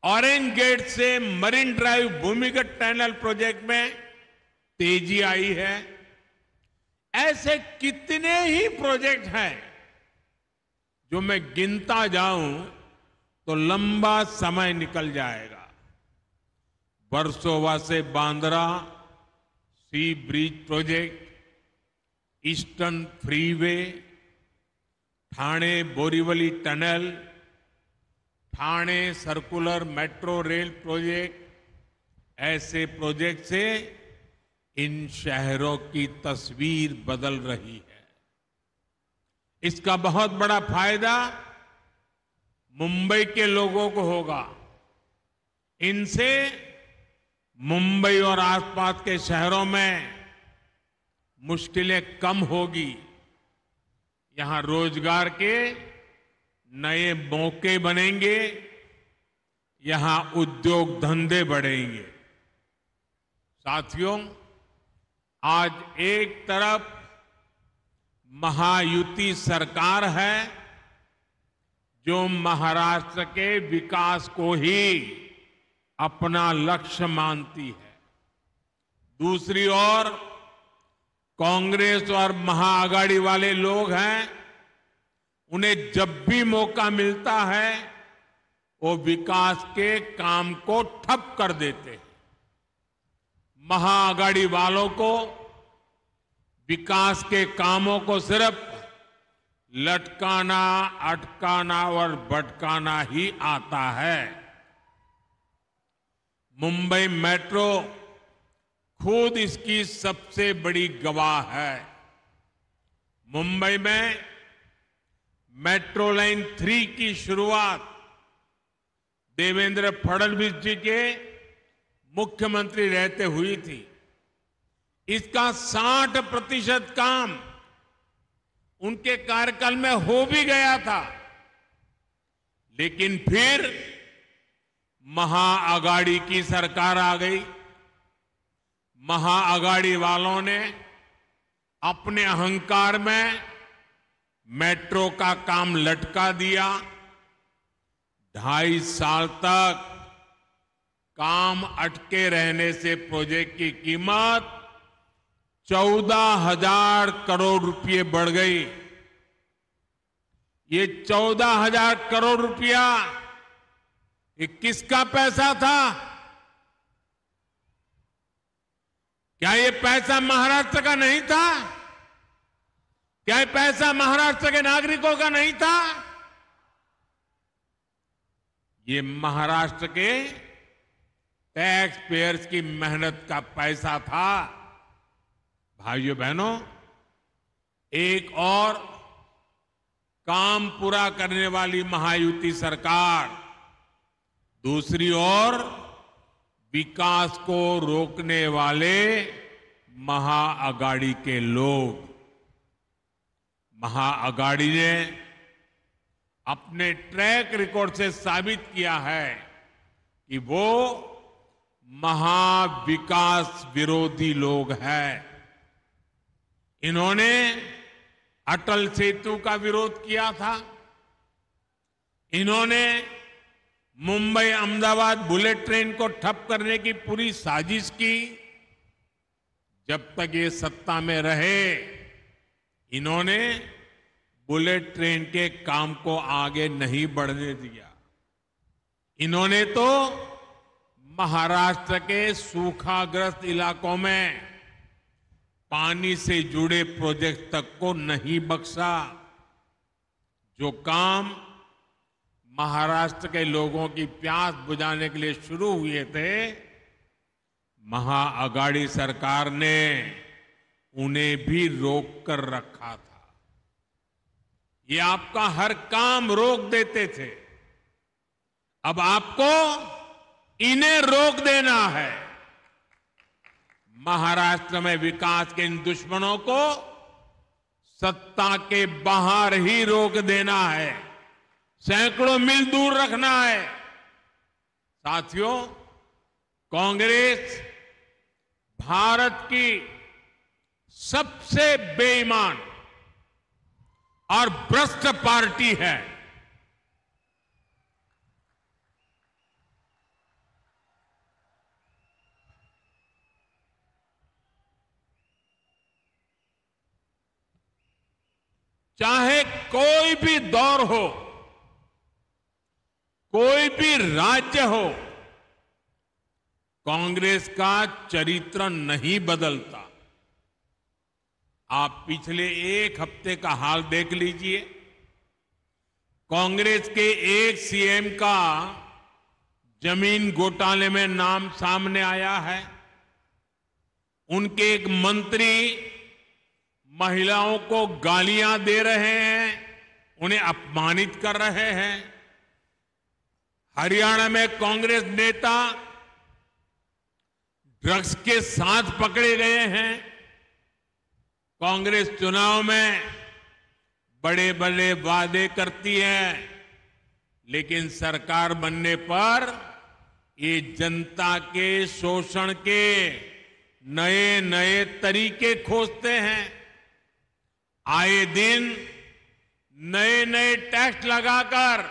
ऑरेंज गेट से मरीन ड्राइव भूमिगत टनल प्रोजेक्ट में तेजी आई है। ऐसे कितने ही प्रोजेक्ट हैं जो मैं गिनता जाऊं तो लंबा समय निकल जाएगा। वर्सोवा से Bandra sea bridge project, eastern freeway, Thane Borivali tunnel, Thane circular metro rail project, ऐसे प्रोजेक्ट से इन शहरों की तस्वीर बदल रही है। इसका बहुत बड़ा फायदा मुंबई के लोगों को होगा। इनसे मुंबई और आसपास के शहरों में मुश्किलें कम होगी। यहां रोजगार के नए मौके बनेंगे, यहां उद्योग धंधे बढ़ेंगे। साथियों, आज एक तरफ महायुति सरकार है जो महाराष्ट्र के विकास को ही अपना लक्ष्य मानती है। दूसरी ओर कांग्रेस और महाआघाड़ी वाले लोग हैं, उन्हें जब भी मौका मिलता है वो विकास के काम को ठप कर देते हैं। महाआघाड़ी वालों को विकास के कामों को सिर्फ लटकाना, अटकाना और भटकाना ही आता है। मुंबई मेट्रो खुद इसकी सबसे बड़ी गवाह है। मुंबई में मेट्रो लाइन 3 की शुरुआत देवेंद्र फडणवीस जी के मुख्यमंत्री रहते हुई थी। इसका 60% काम उनके कार्यकाल में हो भी गया था, लेकिन फिर महाआघाड़ी की सरकार आ गई। महाआघाड़ी वालों ने अपने अहंकार में मेट्रो का काम लटका दिया। 2.5 साल तक काम अटके रहने से प्रोजेक्ट की कीमत 14,000 करोड़ रुपए बढ़ गई। ये 14,000 करोड़ रुपया ये किसका पैसा था? क्या ये पैसा महाराष्ट्र का नहीं था? क्या ये पैसा महाराष्ट्र के नागरिकों का नहीं था? ये महाराष्ट्र के टैक्स पेयर्स की मेहनत का पैसा था। भाइयों बहनों, एक और काम पूरा करने वाली महायुति सरकार, दूसरी ओर विकास को रोकने वाले महाआघाड़ी के लोग। महाआघाड़ी ने अपने ट्रैक रिकॉर्ड से साबित किया है कि वो महाविकास विरोधी लोग हैं। इन्होंने अटल सेतु का विरोध किया था। इन्होंने मुंबई अहमदाबाद बुलेट ट्रेन को ठप करने की पूरी साजिश की। जब तक ये सत्ता में रहे, इन्होंने बुलेट ट्रेन के काम को आगे नहीं बढ़ने दिया। इन्होंने तो महाराष्ट्र के सूखाग्रस्त इलाकों में पानी से जुड़े प्रोजेक्ट तक को नहीं बख्शा। जो काम महाराष्ट्र के लोगों की प्यास बुझाने के लिए शुरू हुए थे, महाआघाड़ी सरकार ने उन्हें भी रोक कर रखा था। ये आपका हर काम रोक देते थे। अब आपको इन्हें रोक देना है। महाराष्ट्र में विकास के इन दुश्मनों को सत्ता के बाहर ही रोक देना है, सैकड़ों मील दूर रखना है। साथियों, कांग्रेस भारत की सबसे बेईमान और भ्रष्ट पार्टी है। चाहे कोई भी दौर हो, कोई भी राज्य हो, कांग्रेस का चरित्र नहीं बदलता। आप पिछले एक हफ्ते का हाल देख लीजिए। कांग्रेस के एक सीएम का जमीन घोटाले में नाम सामने आया है। उनके एक मंत्री महिलाओं को गालियां दे रहे हैं, उन्हें अपमानित कर रहे हैं। हरियाणा में कांग्रेस नेता ड्रग्स के साथ पकड़े गए हैं। कांग्रेस चुनाव में बड़े बड़े वादे करती है, लेकिन सरकार बनने पर ये जनता के शोषण के नए नए तरीके खोजते हैं। आए दिन नए नए टैक्स लगाकर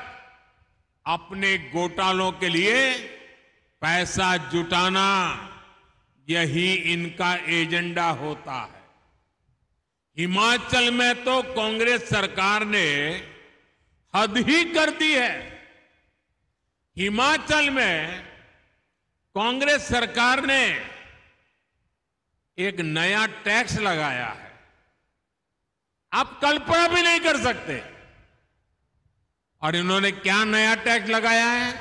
अपने घोटालों के लिए पैसा जुटाना, यही इनका एजेंडा होता है। हिमाचल में तो कांग्रेस सरकार ने हद ही कर दी है। हिमाचल में कांग्रेस सरकार ने एक नया टैक्स लगाया है, आप कल्पना भी नहीं कर सकते। और इन्होंने क्या नया टैक्स लगाया है?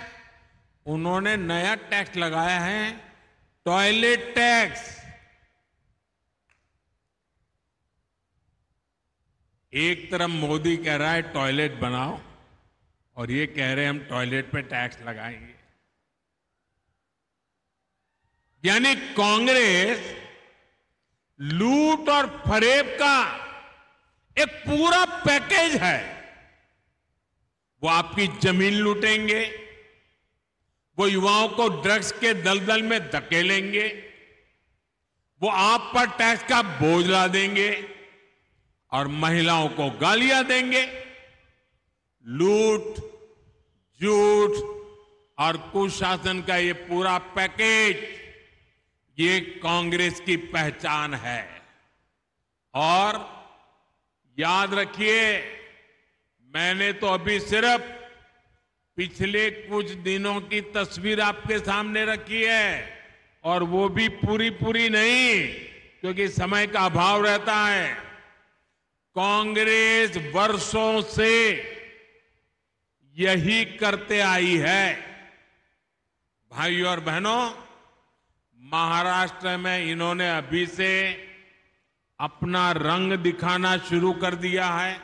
उन्होंने नया टैक्स लगाया है टॉयलेट टैक्स। एक तरफ मोदी कह रहा है टॉयलेट बनाओ, और ये कह रहे हैं हम टॉयलेट पे टैक्स लगाएंगे। यानी कांग्रेस लूट और फरेब का एक पूरा पैकेज है। वो आपकी जमीन लूटेंगे, वो युवाओं को ड्रग्स के दलदल में धकेलेंगे, वो आप पर टैक्स का बोझ ला देंगे और महिलाओं को गालियां देंगे। लूट, झूठ और कुशासन का ये पूरा पैकेज, ये कांग्रेस की पहचान है। और याद रखिए, मैंने तो अभी सिर्फ पिछले कुछ दिनों की तस्वीर आपके सामने रखी है, और वो भी पूरी नहीं, क्योंकि समय का अभाव रहता है। कांग्रेस वर्षों से यही करते आई है। भाइयों और बहनों, महाराष्ट्र में इन्होंने अभी से अपना रंग दिखाना शुरू कर दिया है।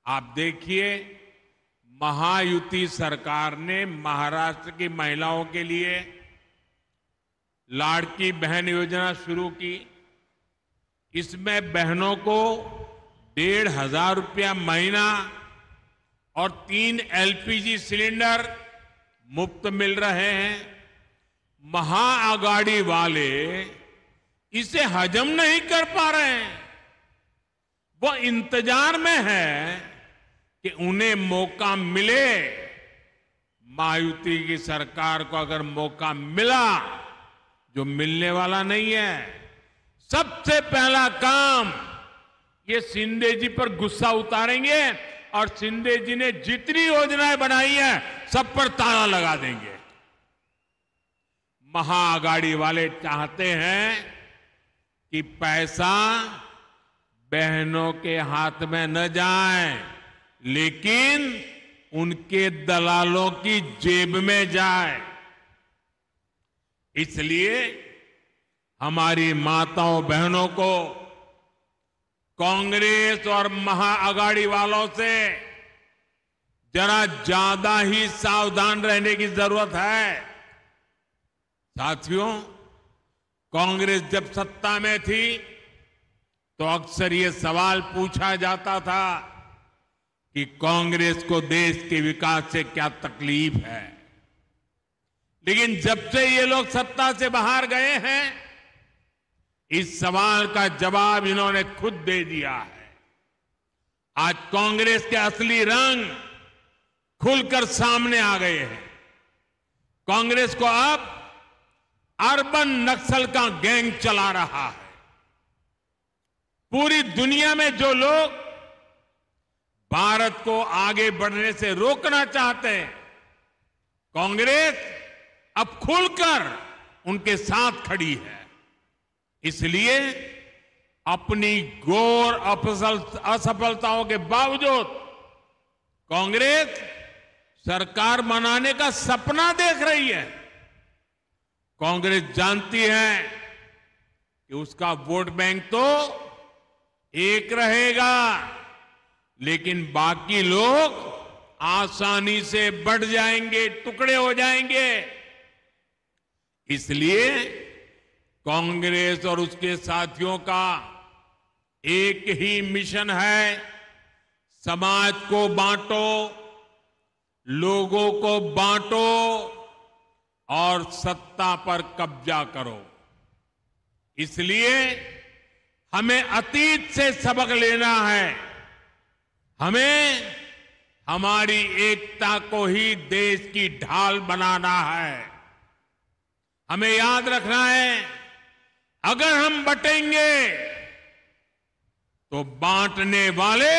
आप देखिए, महायुति सरकार ने महाराष्ट्र की महिलाओं के लिए लाड़की बहन योजना शुरू की। इसमें बहनों को 1,500 रुपया महीना और 3 एलपीजी सिलेंडर मुफ्त मिल रहे हैं। महाआघाड़ी वाले इसे हजम नहीं कर पा रहे हैं। वो इंतजार में है कि उन्हें मौका मिले। महायुति की सरकार को अगर मौका मिला, जो मिलने वाला नहीं है, सबसे पहला काम ये शिंदे जी पर गुस्सा उतारेंगे और शिंदे जी ने जितनी योजनाएं बनाई हैं सब पर ताला लगा देंगे। महाआघाड़ी वाले चाहते हैं कि पैसा बहनों के हाथ में न जाए, लेकिन उनके दलालों की जेब में जाए। इसलिए हमारी माताओं बहनों को कांग्रेस और महाआघाड़ी वालों से जरा ज्यादा ही सावधान रहने की जरूरत है। साथियों, कांग्रेस जब सत्ता में थी तो अक्सर ये सवाल पूछा जाता था कि कांग्रेस को देश के विकास से क्या तकलीफ है। लेकिन जब से ये लोग सत्ता से बाहर गए हैं, इस सवाल का जवाब इन्होंने खुद दे दिया है। आज कांग्रेस के असली रंग खुलकर सामने आ गए हैं। कांग्रेस को अब अर्बन नक्सल का गैंग चला रहा है। पूरी दुनिया में जो लोग भारत को आगे बढ़ने से रोकना चाहते हैं, कांग्रेस अब खुलकर उनके साथ खड़ी है। इसलिए अपनी घोर असफलताओं के बावजूद कांग्रेस सरकार बनाने का सपना देख रही है। कांग्रेस जानती है कि उसका वोट बैंक तो एक रहेगा, लेकिन बाकी लोग आसानी से बढ़ जाएंगे, टुकड़े हो जाएंगे। इसलिए कांग्रेस और उसके साथियों का एक ही मिशन है, समाज को बांटो, लोगों को बांटो और सत्ता पर कब्जा करो। इसलिए हमें अतीत से सबक लेना है। हमें हमारी एकता को ही देश की ढाल बनाना है। हमें याद रखना है, अगर हम बटेंगे तो बांटने वाले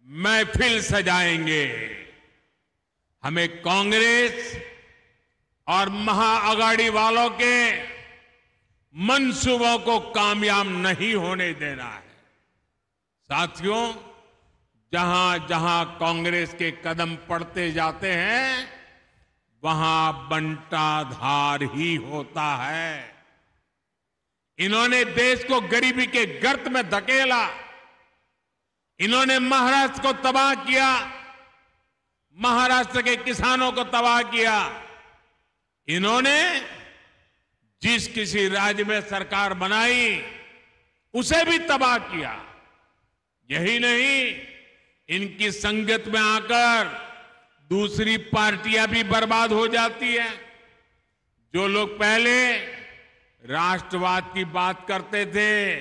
महफिल सजाएंगे। हमें कांग्रेस और महाआघाड़ी वालों के मंसूबों को कामयाब नहीं होने देना है। साथियों, जहां जहां कांग्रेस के कदम पड़ते जाते हैं, वहां बंटाधार ही होता है। इन्होंने देश को गरीबी के गर्त में धकेला। इन्होंने महाराष्ट्र को तबाह किया, महाराष्ट्र के किसानों को तबाह किया। इन्होंने जिस किसी राज्य में सरकार बनाई उसे भी तबाह किया। यही नहीं, इनकी संगत में आकर दूसरी पार्टियां भी बर्बाद हो जाती है। जो लोग पहले राष्ट्रवाद की बात करते थे,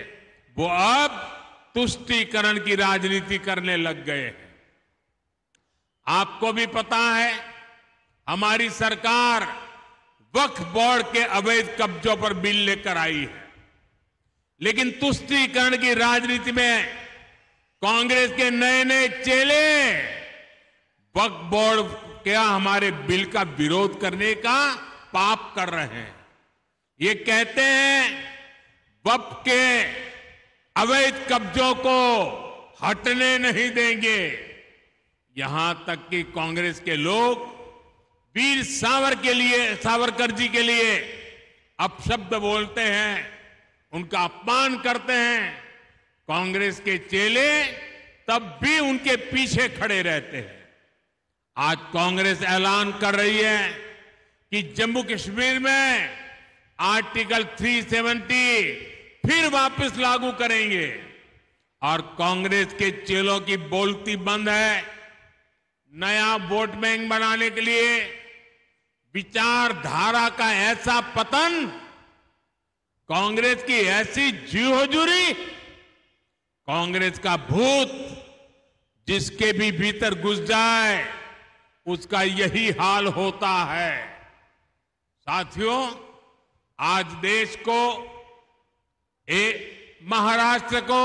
वो अब तुष्टीकरण की राजनीति करने लग गए हैं। आपको भी पता है, हमारी सरकार वक्फ बोर्ड के अवैध कब्जों पर बिल लेकर आई है। लेकिन तुष्टीकरण की राजनीति में कांग्रेस के नए नए चेले वक्फ बोर्ड क्या हमारे बिल का विरोध करने का पाप कर रहे हैं। ये कहते हैं वक्फ के अवैध कब्जों को हटने नहीं देंगे। यहां तक कि कांग्रेस के लोग वीर सावरकर जी के लिए अपशब्द बोलते हैं, उनका अपमान करते हैं। कांग्रेस के चेले तब भी उनके पीछे खड़े रहते हैं। आज कांग्रेस ऐलान कर रही है कि जम्मू कश्मीर में आर्टिकल 370 फिर वापस लागू करेंगे। और कांग्रेस के चेलों की बोलती बंद है। नया वोट बैंक बनाने के लिए विचारधारा का ऐसा पतन, कांग्रेस की ऐसी जी हुजूरी, कांग्रेस का भूत जिसके भी भीतर घुस जाए उसका यही हाल होता है। साथियों, आज देश को, महाराष्ट्र को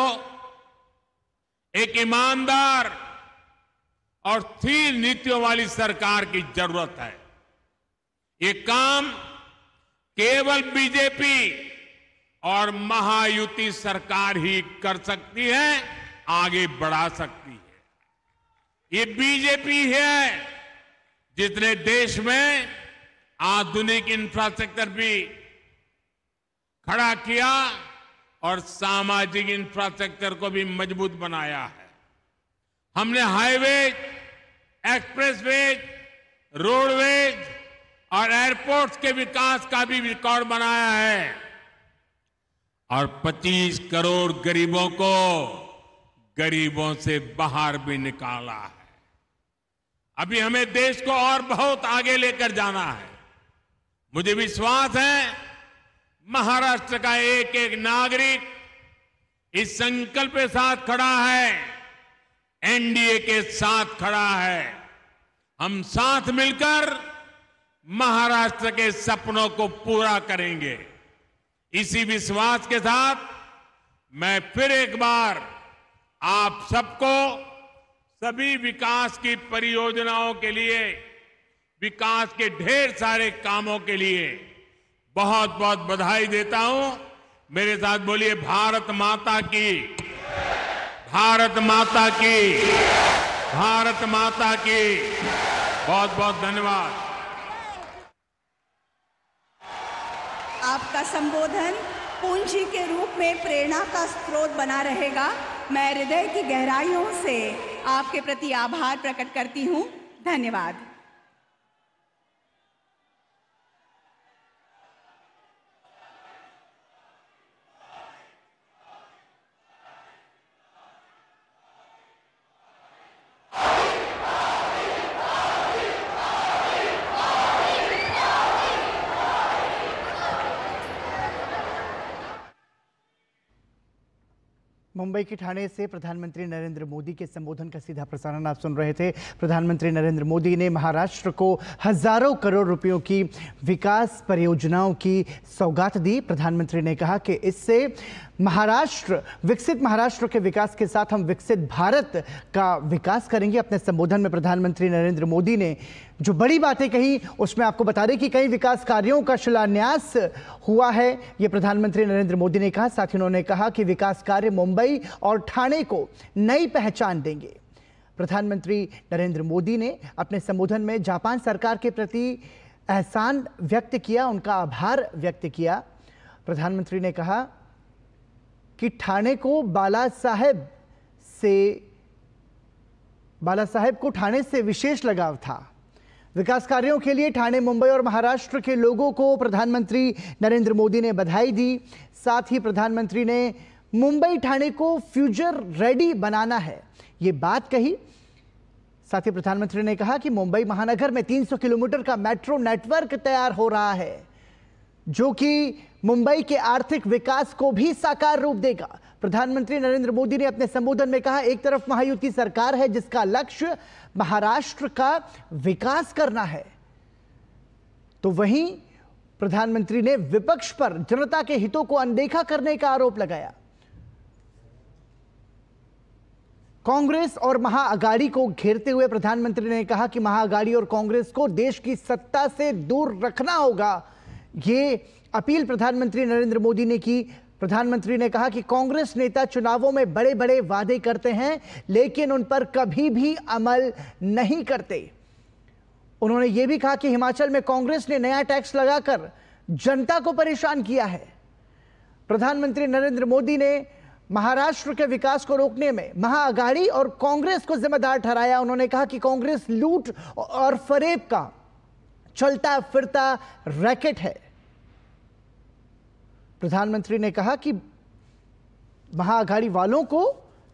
एक ईमानदार और स्थिर नीतियों वाली सरकार की जरूरत है। ये काम केवल बीजेपी और महायुति सरकार ही कर सकती है, आगे बढ़ा सकती है। ये बीजेपी है जिसने देश में आधुनिक इंफ्रास्ट्रक्चर भी खड़ा किया, और सामाजिक इंफ्रास्ट्रक्चर को भी मजबूत बनाया है। हमने हाईवेज, एक्सप्रेसवेज, रोडवेज और एयरपोर्ट्स के विकास का भी रिकॉर्ड बनाया है और 25 करोड़ गरीबों को गरीबों से बाहर भी निकाला है। अभी हमें देश को और बहुत आगे लेकर जाना है। मुझे विश्वास है महाराष्ट्र का एक एक नागरिक इस संकल्प के साथ खड़ा है, एनडीए के साथ खड़ा है। हम साथ मिलकर महाराष्ट्र के सपनों को पूरा करेंगे। इसी विश्वास के साथ मैं फिर एक बार आप सबको सभी विकास की परियोजनाओं के लिए, विकास के ढेर सारे कामों के लिए बहुत बहुत बधाई देता हूं। मेरे साथ बोलिए भारत माता की, भारत माता की, भारत माता की। बहुत बहुत धन्यवाद। आपका संबोधन पूंजी के रूप में प्रेरणा का स्रोत बना रहेगा। मैं हृदय की गहराइयों से आपके प्रति आभार प्रकट करती हूं। धन्यवाद। मुंबई के ठाणे से प्रधानमंत्री नरेंद्र मोदी के संबोधन का सीधा प्रसारण आप सुन रहे थे। प्रधानमंत्री नरेंद्र मोदी ने महाराष्ट्र को हजारों करोड़ रुपयों की विकास परियोजनाओं की सौगात दी। प्रधानमंत्री ने कहा कि इससे महाराष्ट्र, विकसित महाराष्ट्र के विकास के साथ हम विकसित भारत का विकास करेंगे। अपने संबोधन में प्रधानमंत्री नरेंद्र मोदी ने जो बड़ी बातें कही उसमें आपको बता दें कि कई विकास कार्यों का शिलान्यास हुआ है, ये प्रधानमंत्री नरेंद्र मोदी ने कहा। साथ ही उन्होंने कहा कि विकास कार्य मुंबई और ठाणे को नई पहचान देंगे। प्रधानमंत्री नरेंद्र मोदी ने अपने संबोधन में जापान सरकार के प्रति एहसान व्यक्त किया, उनका आभार व्यक्त किया। प्रधानमंत्री ने कहा कि ठाणे को बाला साहेब को ठाणे से विशेष लगाव था। विकास कार्यों के लिए ठाणे, मुंबई और महाराष्ट्र के लोगों को प्रधानमंत्री नरेंद्र मोदी ने बधाई दी। साथ ही प्रधानमंत्री ने मुंबई ठाणे को फ्यूचर रेडी बनाना है, ये बात कही। साथ ही प्रधानमंत्री ने कहा कि मुंबई महानगर में 300 किलोमीटर का मेट्रो नेटवर्क तैयार हो रहा है, जो कि मुंबई के आर्थिक विकास को भी साकार रूप देगा। प्रधानमंत्री नरेंद्र मोदी ने अपने संबोधन में कहा, एक तरफ महायुति सरकार है जिसका लक्ष्य महाराष्ट्र का विकास करना है, तो वहीं प्रधानमंत्री ने विपक्ष पर जनता के हितों को अनदेखा करने का आरोप लगाया। कांग्रेस और महाअघाड़ी को घेरते हुए प्रधानमंत्री ने कहा कि महाअघाड़ी और कांग्रेस को देश की सत्ता से दूर रखना होगा। ये अपील प्रधानमंत्री नरेंद्र मोदी ने की। प्रधानमंत्री ने कहा कि कांग्रेस नेता चुनावों में बड़े बड़े वादे करते हैं लेकिन उन पर कभी भी अमल नहीं करते। उन्होंने यह भी कहा कि हिमाचल में कांग्रेस ने नया टैक्स लगाकर जनता को परेशान किया है। प्रधानमंत्री नरेंद्र मोदी ने महाराष्ट्र के विकास को रोकने में महाअघाड़ी और कांग्रेस को जिम्मेदार ठहराया। उन्होंने कहा कि कांग्रेस लूट और फरेब का चलता फिरता रैकेट है। प्रधानमंत्री ने कहा कि महाअघाड़ी वालों को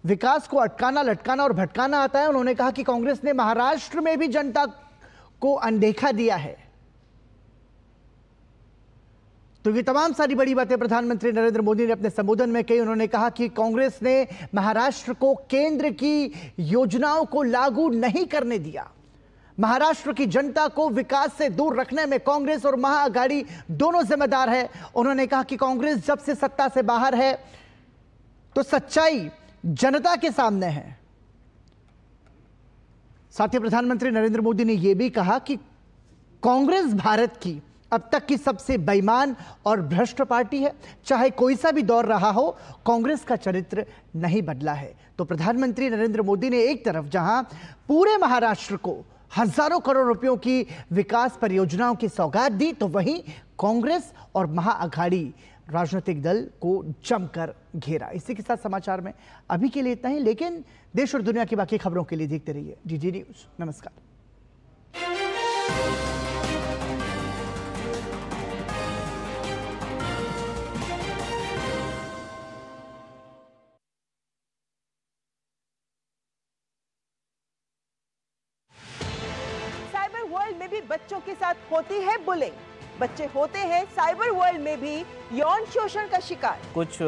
विकास को अटकाना, लटकाना और भटकाना आता है। उन्होंने कहा कि कांग्रेस ने महाराष्ट्र में भी जनता को अनदेखा दिया है। तो ये तमाम सारी बड़ी बातें प्रधानमंत्री नरेंद्र मोदी ने अपने संबोधन में कही। उन्होंने कहा कि कांग्रेस ने महाराष्ट्र को केंद्र की योजनाओं को लागू नहीं करने दिया। महाराष्ट्र की जनता को विकास से दूर रखने में कांग्रेस और महाअघाड़ी दोनों जिम्मेदार है। उन्होंने कहा कि कांग्रेस जब से सत्ता से बाहर है तो सच्चाई जनता के सामने है। साथ ही प्रधानमंत्री नरेंद्र मोदी ने यह भी कहा कि कांग्रेस भारत की अब तक की सबसे बेईमान और भ्रष्ट पार्टी है। चाहे कोई सा भी दौर रहा हो, कांग्रेस का चरित्र नहीं बदला है। तो प्रधानमंत्री नरेंद्र मोदी ने एक तरफ जहां पूरे महाराष्ट्र को हजारों करोड़ रुपयों की विकास परियोजनाओं की सौगात दी, तो वहीं कांग्रेस और महाअघाड़ी राजनीतिक दल को जमकर घेरा। इसी के साथ समाचार में अभी के लिए इतना ही, लेकिन देश और दुनिया की बाकी खबरों के लिए देखते रहिए डीडी न्यूज। नमस्कार। साइबर वर्ल्ड में भी बच्चों के साथ होती है बुलिंग। बच्चे होते हैं साइबर वर्ल्ड में भी यौन शोषण का शिकार। कुछ